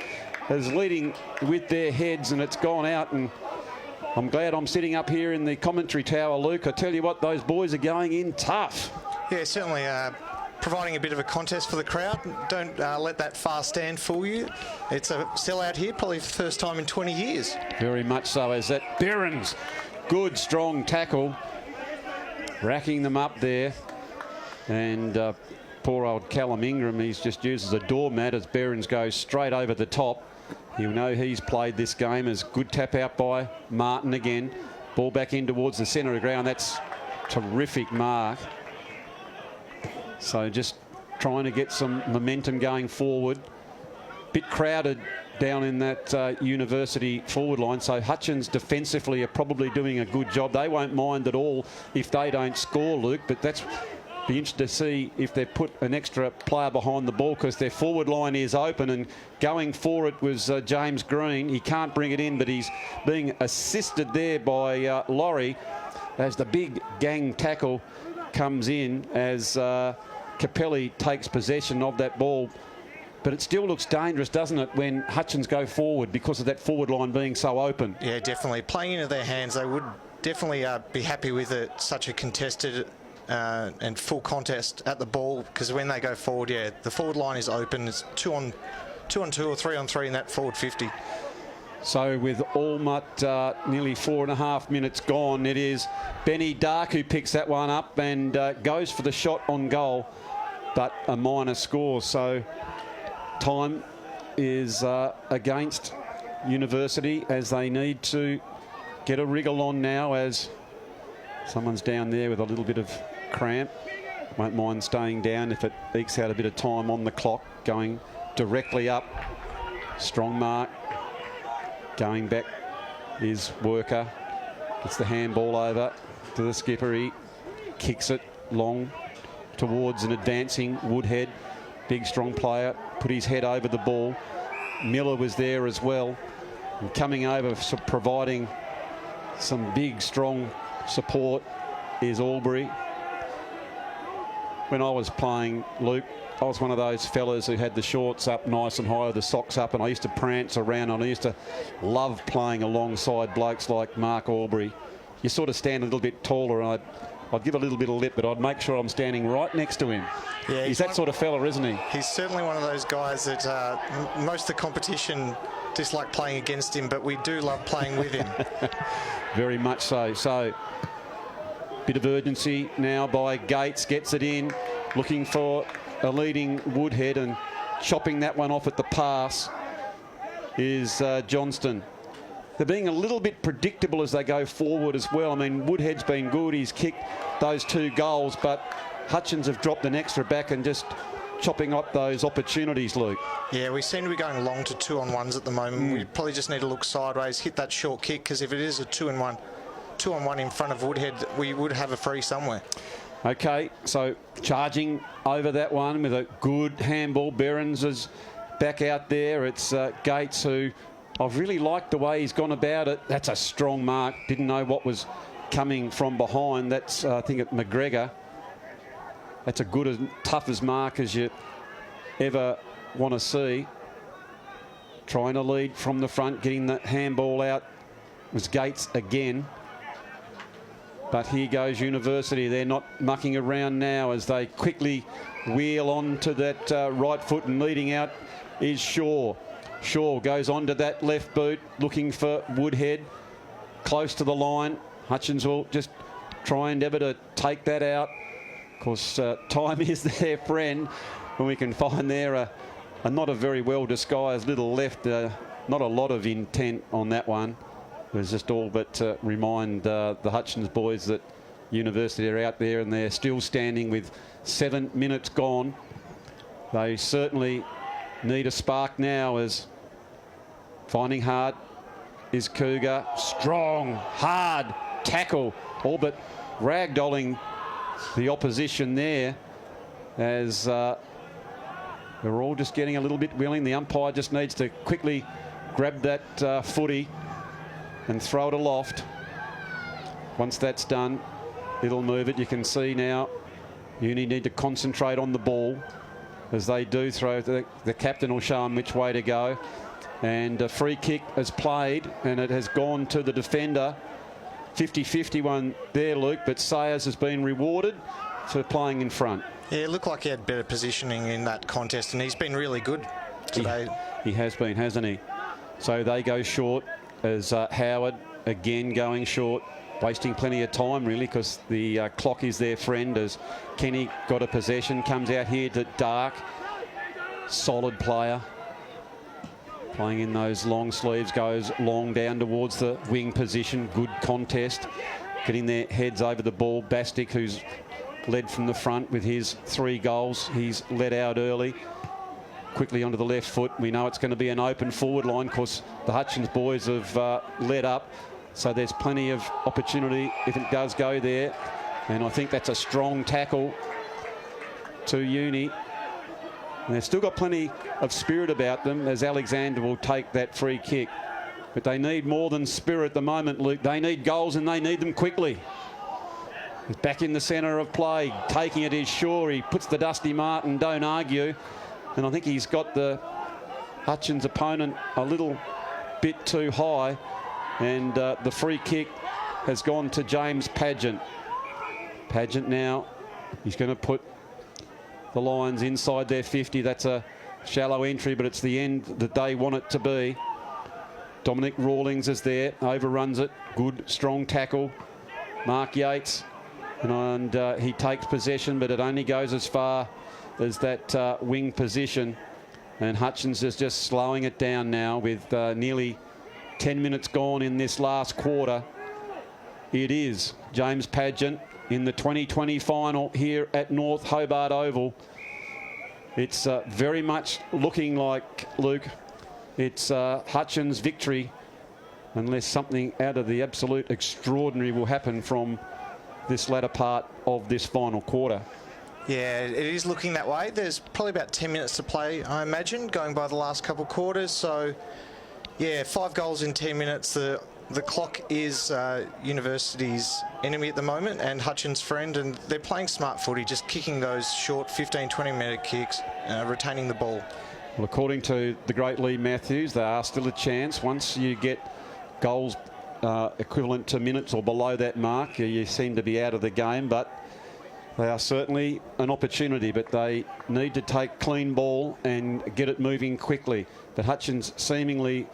as leading with their heads, and it's gone out. And I'm glad I'm sitting up here in the commentary tower, Luke. I tell you what, those boys are going in tough. Yeah, certainly providing a bit of a contest for the crowd. Don't let that far stand fool you. It's a sellout here, probably for the first time in 20 years. Very much so, as that Behrens, good strong tackle, racking them up there. And poor old Callum Ingram, he's just used as a doormat as Behrens goes straight over the top. You'll know he's played this game. As good tap out by Martin again. Ball back in towards the centre of the ground. That's terrific mark. So just trying to get some momentum going forward. Bit crowded down in that University forward line. So Hutchins defensively are probably doing a good job. They won't mind at all if they don't score, Luke, but that's be interested to see if they put an extra player behind the ball, because their forward line is open, and going for it was James Green. He can't bring it in, but he's being assisted there by Laurie as the big gang tackle comes in as Capelli takes possession of that ball. But it still looks dangerous, doesn't it, when Hutchins go forward because of that forward line being so open? Yeah, definitely. Playing into their hands, they would definitely be happy with it, such a contested and full contest at the ball, because when they go forward, yeah, the forward line is open. It's 2-on-2 or 3-on-3 in that forward 50. So with almost nearly 4.5 minutes gone, it is Benny Dark who picks that one up and goes for the shot on goal, but a minor score. So time is against University as they need to get a wriggle on now, as someone's down there with a little bit of cramp. Won't mind staying down if it ekes out a bit of time on the clock. Going directly up. Strong mark. Going back is Worker. Gets the handball over to the skipper. He kicks it long towards an advancing Woodhead. Big, strong player. Put his head over the ball. Miller was there as well. And coming over, providing some big, strong support is Albury. When I was playing, Luke, I was one of those fellas who had the shorts up nice and high, the socks up, and I used to prance around, and I used to love playing alongside blokes like Mark Albury. You sort of stand a little bit taller, and I'd give a little bit of lip, but I'd make sure I'm standing right next to him. Yeah, he's that sort of fella, isn't he? He's certainly one of those guys that most of the competition dislike playing against him, but we do love playing with him. Very much so. So, bit of urgency now by Gates, gets it in, looking for a leading Woodhead, and chopping that one off at the pass is Johnston. They're being a little bit predictable as they go forward as well. I mean, Woodhead's been good. He's kicked those 2 goals, but Hutchins have dropped an extra back and just chopping up those opportunities, Luke. Yeah, we seem to be going long to 2-on-1s at the moment. We probably just need to look sideways, hit that short kick, because if it is a 2-on-1 in front of Woodhead, we would have a free somewhere. Okay, so charging over that one with a good handball. Behrens is back out there. It's Gates, who I've really liked the way he's gone about it. That's a strong mark. Didn't know what was coming from behind. That's, I think, at McGregor. That's a good as tough as mark as you ever want to see. Trying to lead from the front, getting the handball out was Gates again. But here goes University. They're not mucking around now as they quickly wheel on to that right foot, and leading out is Shaw. Shaw goes on to that left boot, looking for Woodhead. Close to the line. Hutchins will just try and endeavour to take that out. Of course, time is their friend when we can find there a not a very well disguised little left. Not a lot of intent on that one. It was just all but remind the Hutchins boys that University are out there and they're still standing with 7 minutes gone. They certainly need a spark now, as finding hard is Cougar. Strong, hard tackle, all but ragdolling the opposition there, as they're all just getting a little bit willing. The umpire just needs to quickly grab that footy and throw it aloft. Once that's done, it'll move it. You can see now Uni need to concentrate on the ball. As they do throw, the captain will show them which way to go. And a free kick is played, and it has gone to the defender. 50-50 one there, Luke, but Sayers has been rewarded for playing in front. Yeah, it looked like he had better positioning in that contest, and he's been really good today. He has been, hasn't he? So they go short, as Howard again going short, wasting plenty of time really, because the clock is their friend, as Kenny got a possession, comes out here to Dark. Solid player. Playing in those long sleeves, goes long down towards the wing position. Good contest. Getting their heads over the ball. Bastic, who's led from the front with his 3 goals. He's led out early. Quickly onto the left foot. We know it's going to be an open forward line, because the Hutchins boys have led up. So there's plenty of opportunity if it does go there. And I think that's a strong tackle to Uni. And they've still got plenty of spirit about them, as Alexander will take that free kick. But they need more than spirit at the moment, Luke. They need goals, and they need them quickly. He's back in the centre of play. Taking it is Shaw. He puts the Dusty Martin, don't argue. And I think he's got the Hutchins opponent a little bit too high. And the free kick has gone to James Pageant. Pageant now, he's going to put the Lions inside their 50. That's a shallow entry, but it's the end that they want it to be. Dominic Rawlings is there, overruns it. Good, strong tackle. Mark Yates, and he takes possession, but it only goes as far as that wing position. And Hutchins is just slowing it down now with nearly 10 minutes gone in this last quarter. It is James Pageant in the 2020 final here at North Hobart Oval. It's very much looking like, Luke, it's Hutchins' victory, unless something out of the absolute extraordinary will happen from this latter part of this final quarter. Yeah, it is looking that way. There's probably about 10 minutes to play, I imagine, going by the last couple of quarters. So, yeah, 5 goals in 10 minutes. The clock is University's enemy at the moment and Hutchins' friend, and they're playing smart footy, just kicking those short 15, 20-minute kicks, retaining the ball. Well, according to the great Lee Matthews, there are still a chance. Once you get goals equivalent to minutes or below that mark, you seem to be out of the game, but they are certainly an opportunity, but they need to take clean ball and get it moving quickly. But Hutchins seemingly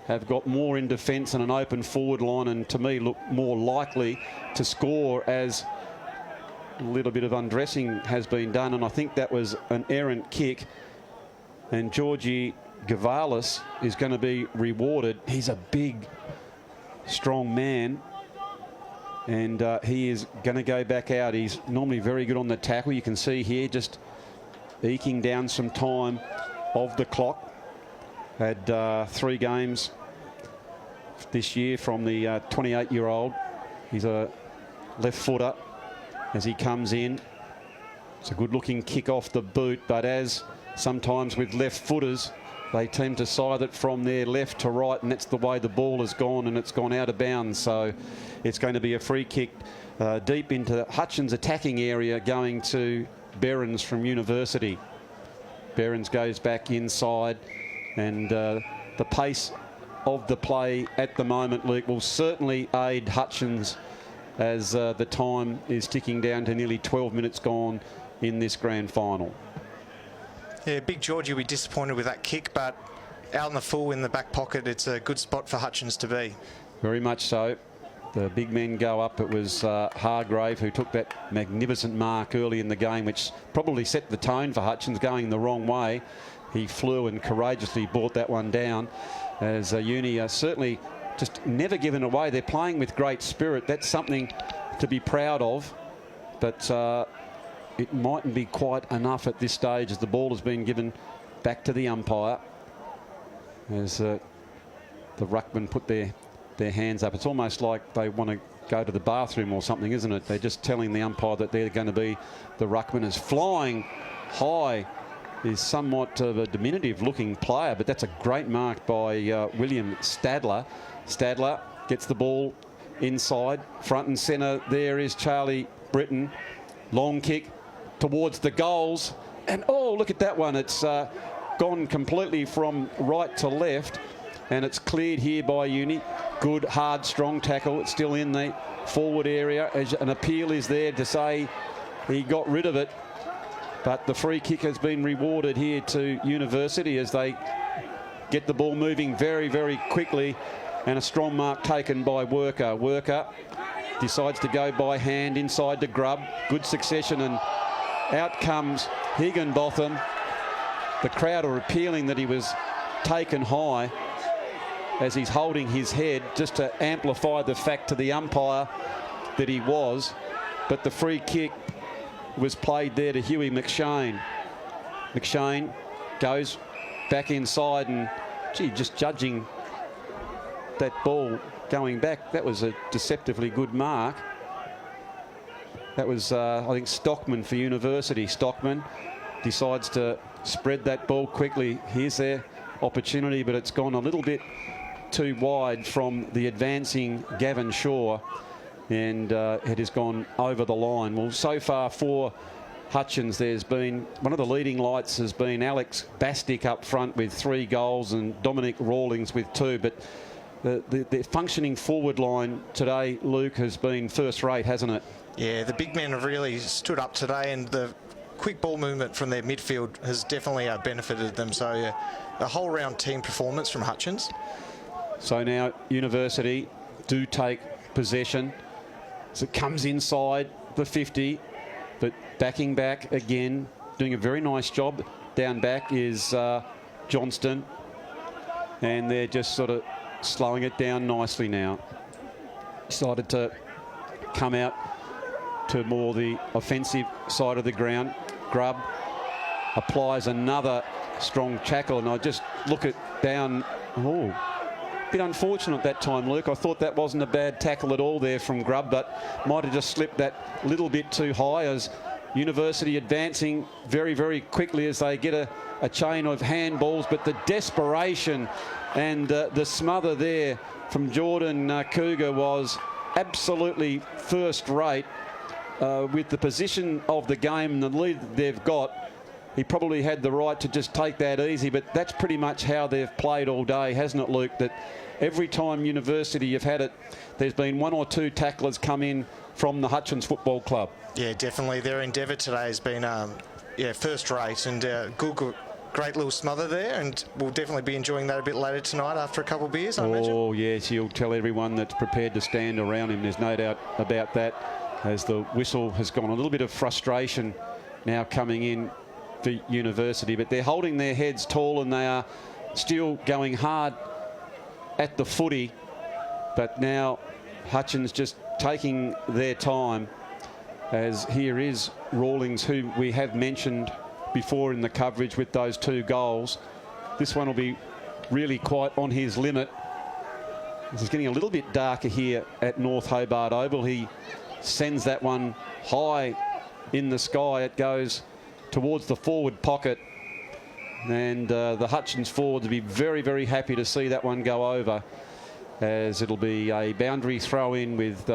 have got more in defence and an open forward line, and to me look more likely to score as a little bit of undressing has been done. And I think that was an errant kick, and Georgie Gavalis is going to be rewarded. He's a big, strong man, and he is going to go back out. He's normally very good on the tackle. You can see here just eking down some time of the clock. Had 3 games this year from the 28-year-old. He's a left footer as he comes in. It's a good-looking kick off the boot, but as sometimes with left footers, they tend to side it from their left to right, and that's the way the ball has gone, and it's gone out of bounds. So it's going to be a free kick deep into Hutchins' attacking area, going to Behrens from University. Behrens goes back inside, and the pace of the play at the moment, Luke, will certainly aid Hutchins as the time is ticking down to nearly 12 minutes gone in this grand final. Yeah, Big Georgie will be disappointed with that kick, but out in the full in the back pocket, it's a good spot for Hutchins to be. Very much so. The big men go up. It was Hargrave who took that magnificent mark early in the game, which probably set the tone for Hutchins going the wrong way. He flew and courageously brought that one down, as Uni are certainly just never given away. They're playing with great spirit. That's something to be proud of, but it mightn't be quite enough at this stage as the ball has been given back to the umpire, as the ruckman put their hands up. It's almost like they want to go to the bathroom or something, isn't it? They're just telling the umpire that they're going to be the ruckman. Is flying high, is somewhat of a diminutive looking player, but that's a great mark by William Stadler. Stadler gets the ball inside, front and centre. There is Charlie Britton. Long kick towards the goals, and oh, look at that one. It's gone completely from right to left, and it's cleared here by Uni. Good, hard, strong tackle. It's still in the forward area, as an appeal is there to say he got rid of it, but the free kick has been rewarded here to University as they get the ball moving very, very quickly, and a strong mark taken by Worker. Worker decides to go by hand inside to Grubb. Good succession, and out comes Higginbotham. The crowd are appealing that he was taken high as he's holding his head, just to amplify the fact to the umpire that he was. But the free kick was played there to Huey McShane. McShane goes back inside, and gee, just judging that ball going back, that was a deceptively good mark. That was, I think, Stockman for University. Stockman decides to spread that ball quickly. Here's their opportunity, but it's gone a little bit too wide from the advancing Gavin Shaw, and it has gone over the line. Well, so far for Hutchins, there's been one of the leading lights has been Alex Bastick up front with 3 goals and Dominic Rawlings with 2, but the functioning forward line today, Luke, has been first rate, hasn't it? Yeah, the big men have really stood up today, and the quick ball movement from their midfield has definitely benefited them. So, yeah, a whole round team performance from Hutchins. So now University do take possession. So it comes inside the 50, but backing back again, doing a very nice job. Down back is Johnston, and they're just sort of slowing it down nicely now. Decided to come out to more the offensive side of the ground. Grubb applies another strong tackle, and I just look at down. Oh, bit unfortunate that time, Luke. I thought that wasn't a bad tackle at all there from Grubb, but might have just slipped that little bit too high, as University advancing very, very quickly as they get a chain of handballs. But the desperation and the smother there from Jordan Cougar was absolutely first rate. With the position of the game and the lead they've got, he probably had the right to just take that easy, but that's pretty much how they've played all day, hasn't it, Luke? That every time University you've had it, there's been one or two tacklers come in from the Hutchins Football Club. Yeah, definitely. Their endeavour today has been first rate, and good, great little smother there, and we'll definitely be enjoying that a bit later tonight after a couple of beers, I imagine. Oh, yes, he'll tell everyone that's prepared to stand around him. There's no doubt about that, as the whistle has gone. A little bit of frustration now coming in for University, but they're holding their heads tall and they are still going hard at the footy. But now Hutchins just taking their time, as here is Rawlings, who we have mentioned before in the coverage with those 2 goals. This one will be really quite on his limit. This is getting a little bit darker here at North Hobart Oval. He sends that one high in the sky. It goes towards the forward pocket, and the Hutchins forwards will be very, very happy to see that one go over, as it'll be a boundary throw in with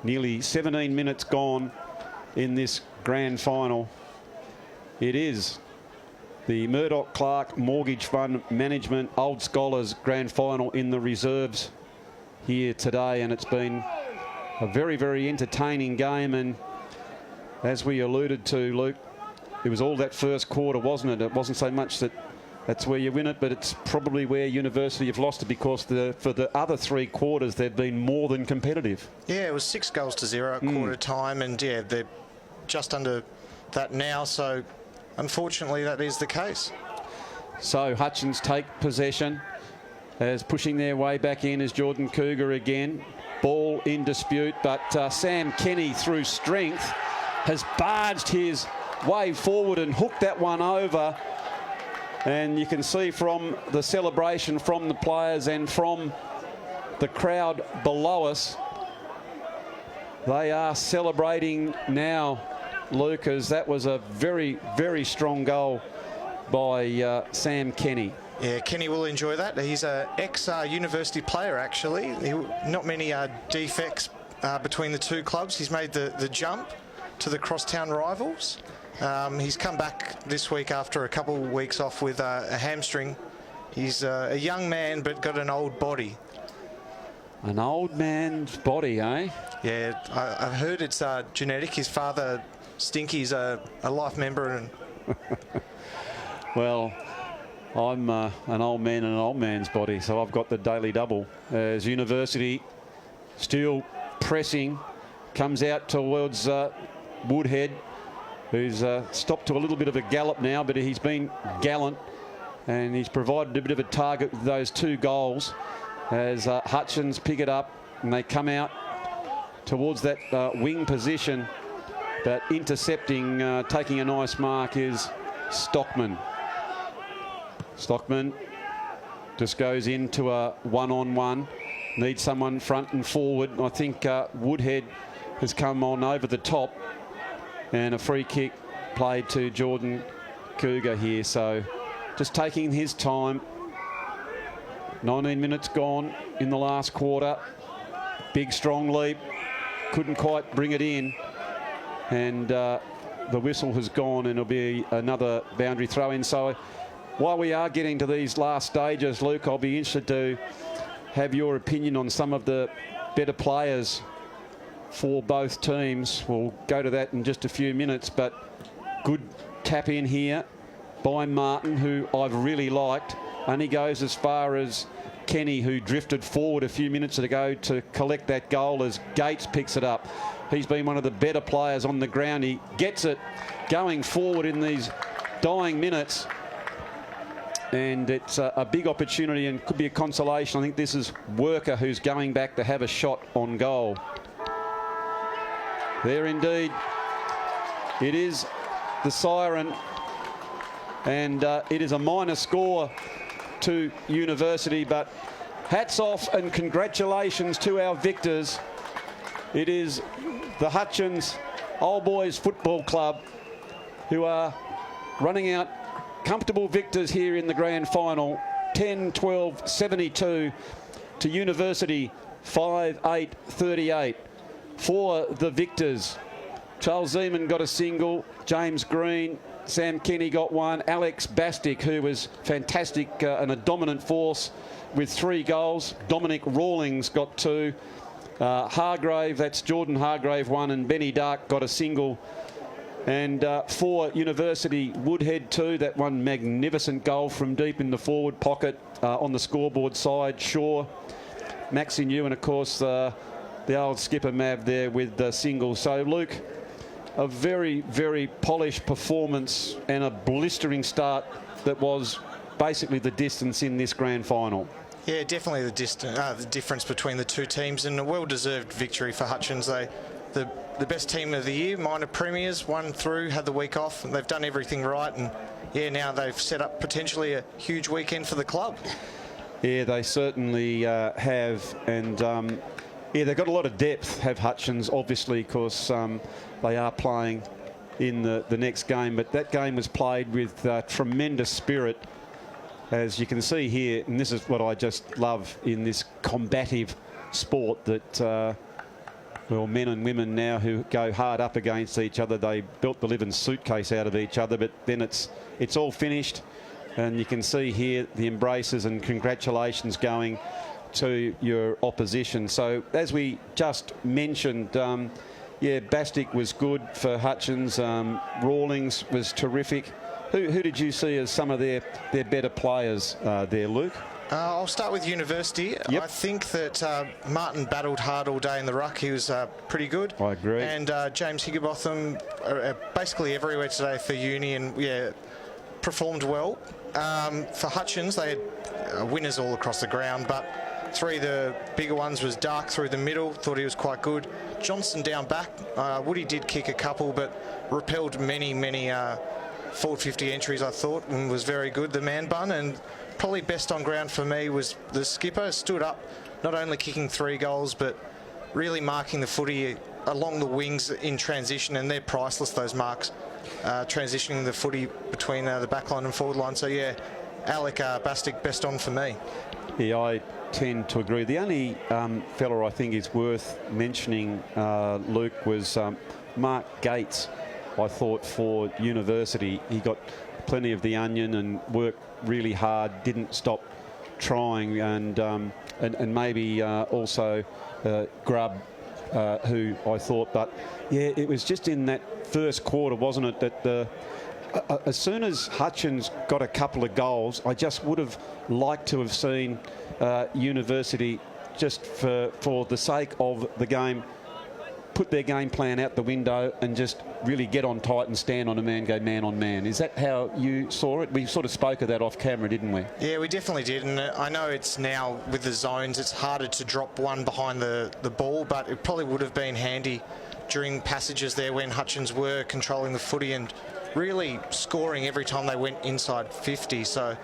nearly 17 minutes gone in this grand final. It is the Murdoch Clark Mortgage Fund Management Old Scholars grand final in the reserves here today, and it's been a very, very entertaining game. And as we alluded to, Luke, it was all that first quarter, wasn't it? It wasn't so much that's where you win it, but it's probably where University have lost it, because for the other 3 quarters they've been more than competitive. Yeah, it was 6 goals to 0 at quarter time, and yeah, they're just under that now, so unfortunately that is the case. So Hutchins take possession, as pushing their way back in is Jordan Cougar again. Ball in dispute, but Sam Kenny, through strength, has barged his way forward and hooked that one over. And you can see from the celebration from the players and from the crowd below us, they are celebrating now, Luke, as that was a very, very strong goal by Sam Kenny. Yeah, Kenny will enjoy that. He's an ex-university player, actually. Not many defects between the 2 clubs. He's made the jump to the crosstown rivals. He's come back this week after a couple of weeks off with a hamstring. He's a young man, but got an old body. An old man's body, eh? Yeah, I've heard it's genetic. His father, Stinky's a life member. And well, I'm an old man in an old man's body, so I've got the daily double. As University still pressing, comes out towards Woodhead, who's stopped to a little bit of a gallop now, but he's been gallant, and he's provided a bit of a target with those 2 goals, as Hutchins pick it up and they come out towards that wing position, but intercepting, taking a nice mark, is Stockman. Stockman just goes into a one-on-one, needs someone front and forward. I think Woodhead has come on over the top, and a free kick played to Jordan Cougar here. So just taking his time. 19 minutes gone in the last quarter. Big strong leap, couldn't quite bring it in, and the whistle has gone, and it'll be another boundary throw in. So while we are getting to these last stages, Luke, I'll be interested to have your opinion on some of the better players for both teams. We'll go to that in just a few minutes, but good tap in here by Martin, who I've really liked. Only goes as far as Kenny, who drifted forward a few minutes ago to collect that goal as Gates picks it up. He's been one of the better players on the ground. He gets it going forward in these dying minutes. And it's a big opportunity and could be a consolation. I think this is Worker who's going back to have a shot on goal. There indeed. It is the siren. And it is a minor score to University. But hats off and congratulations to our victors. It is the Hutchins Old Boys Football Club who are running out comfortable victors here in the grand final. 10-12-72 to University 5-8-38. For the victors, Charles Zeman got a single, James Green, Sam Kenny got one, Alex Bastick, who was fantastic and a dominant force with 3 goals. Dominic Rawlings got 2. Hargrave, that's Jordan Hargrave, 1, and Benny Dark got a single. And for University, Woodhead 2, that one magnificent goal from deep in the forward pocket on the scoreboard side. Shaw, Maxi New, and of course the old skipper Mav there with the single. So Luke, a very, very polished performance and a blistering start that was basically the distance in this grand final. Yeah, definitely the difference between the two teams, and a well-deserved victory for Hutchins. The best team of the year, minor premiers, won through, had the week off, and they've done everything right. And yeah, now they've set up potentially a huge weekend for the club. Yeah, they certainly have. And yeah, they've got a lot of depth, have Hutchins, obviously, because they are playing in the next game. But that game was played with tremendous spirit, as you can see here. And this is what I just love in this combative sport, that well, men and women now who go hard up against each other. They built the living suitcase out of each other, but then it's all finished. And you can see here the embraces and congratulations going to your opposition. So as we just mentioned, yeah, Bastick was good for Hutchins. Rawlings was terrific. Who did you see as some of their better players there, Luke? I'll start with University. Yep. I think that Martin battled hard all day in the ruck. He was pretty good. I agree. And James Higginbotham basically everywhere today for Uni, and yeah, performed well. For Hutchins, they had winners all across the ground, but 3 of the bigger ones was Dark through the middle. Thought he was quite good. Johnson down back. Woody did kick a couple, but repelled many forward 50 entries, I thought, and was very good, the man bun. And probably best on ground for me was the skipper. Stood up, not only kicking 3 goals, but really marking the footy along the wings in transition, and they're priceless, those marks, transitioning the footy between the back line and forward line. So yeah, Alec Bastick best on for me. Yeah, I tend to agree. The only fella I think is worth mentioning, Luke, was Mark Gates. I thought for University, he got plenty of the onion and worked really hard, didn't stop trying, and maybe also Grubb, who I thought. But yeah, it was just in that first quarter, wasn't it, that as soon as Hutchins got a couple of goals, I just would have liked to have seen University, just for the sake of the game, put their game plan out the window and just really get on tight and stand on a man, go man on man. Is that how you saw it? We sort of spoke of that off camera, didn't we? Yeah, we definitely did. And I know it's now with the zones, it's harder to drop one behind the ball, but it probably would have been handy during passages there when Hutchins were controlling the footy and really scoring every time they went inside 50. So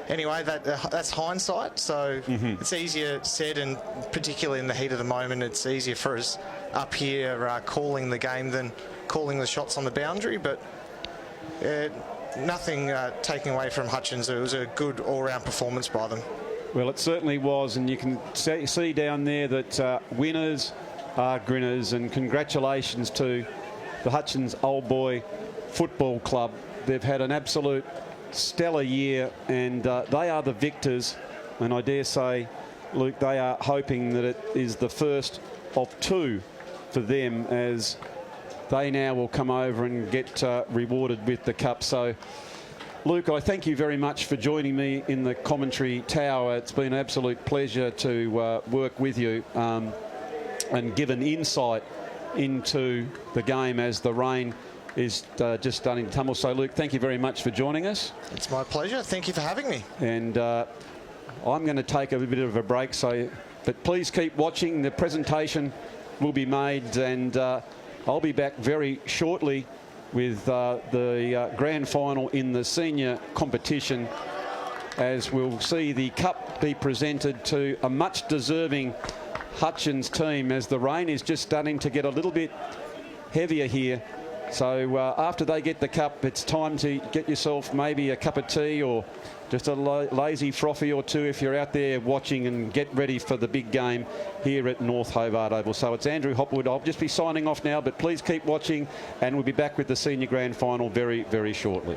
anyway, that's hindsight. So it's easier said, and particularly in the heat of the moment, it's easier for us up here calling the game than calling the shots on the boundary. But nothing taking away from Hutchins. It was a good all-round performance by them. Well, it certainly was, and you can see down there that winners are grinners, and congratulations to the Hutchins Old Boy Football Club. They've had an absolute stellar year, and they are the victors, and I dare say, Luke, they are hoping that it is the first of 2 for them, as they now will come over and get rewarded with the cup. So Luke, I thank you very much for joining me in the commentary tower. It's been an absolute pleasure to work with you and give an insight into the game as the rain is just starting to tumble. So, Luke, thank you very much for joining us. It's my pleasure. Thank you for having me. And I'm going to take a bit of a break, but please keep watching. The presentation will be made, and I'll be back very shortly with the grand final in the senior competition, as we'll see the cup be presented to a much deserving Hutchins team, as the rain is just starting to get a little bit heavier here. So after they get the cup, it's time to get yourself maybe a cup of tea or just a lazy frothy or two if you're out there watching, and get ready for the big game here at North Hobart Oval. So it's Andrew Hopwood. I'll just be signing off now, but please keep watching, and we'll be back with the senior grand final very, very shortly.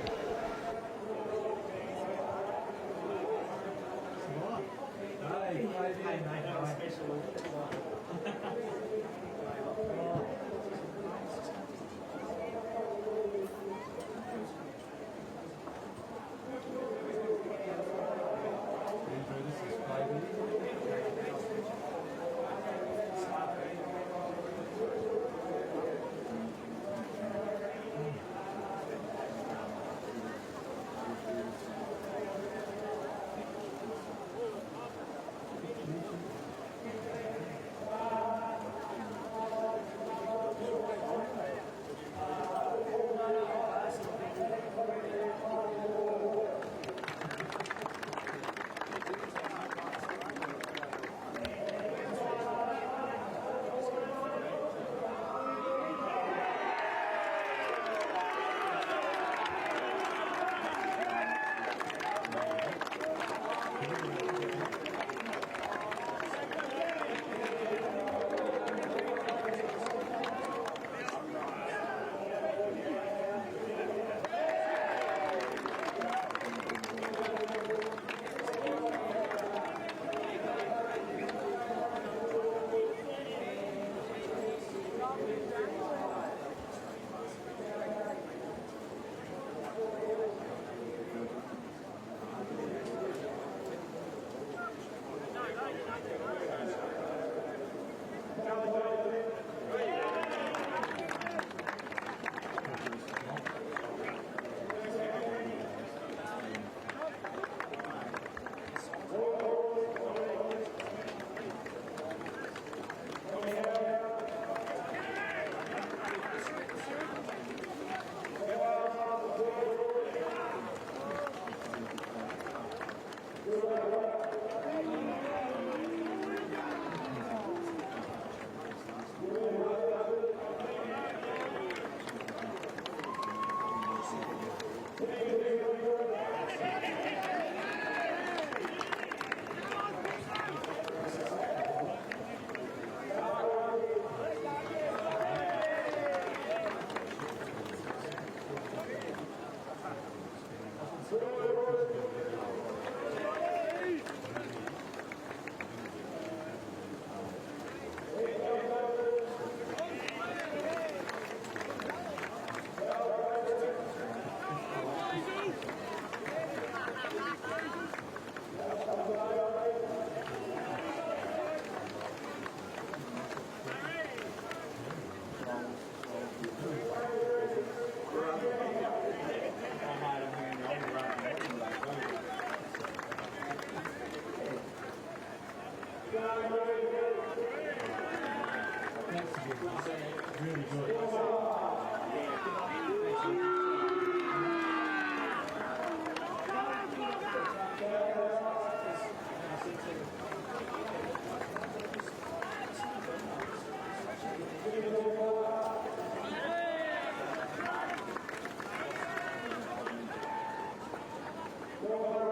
Hobart.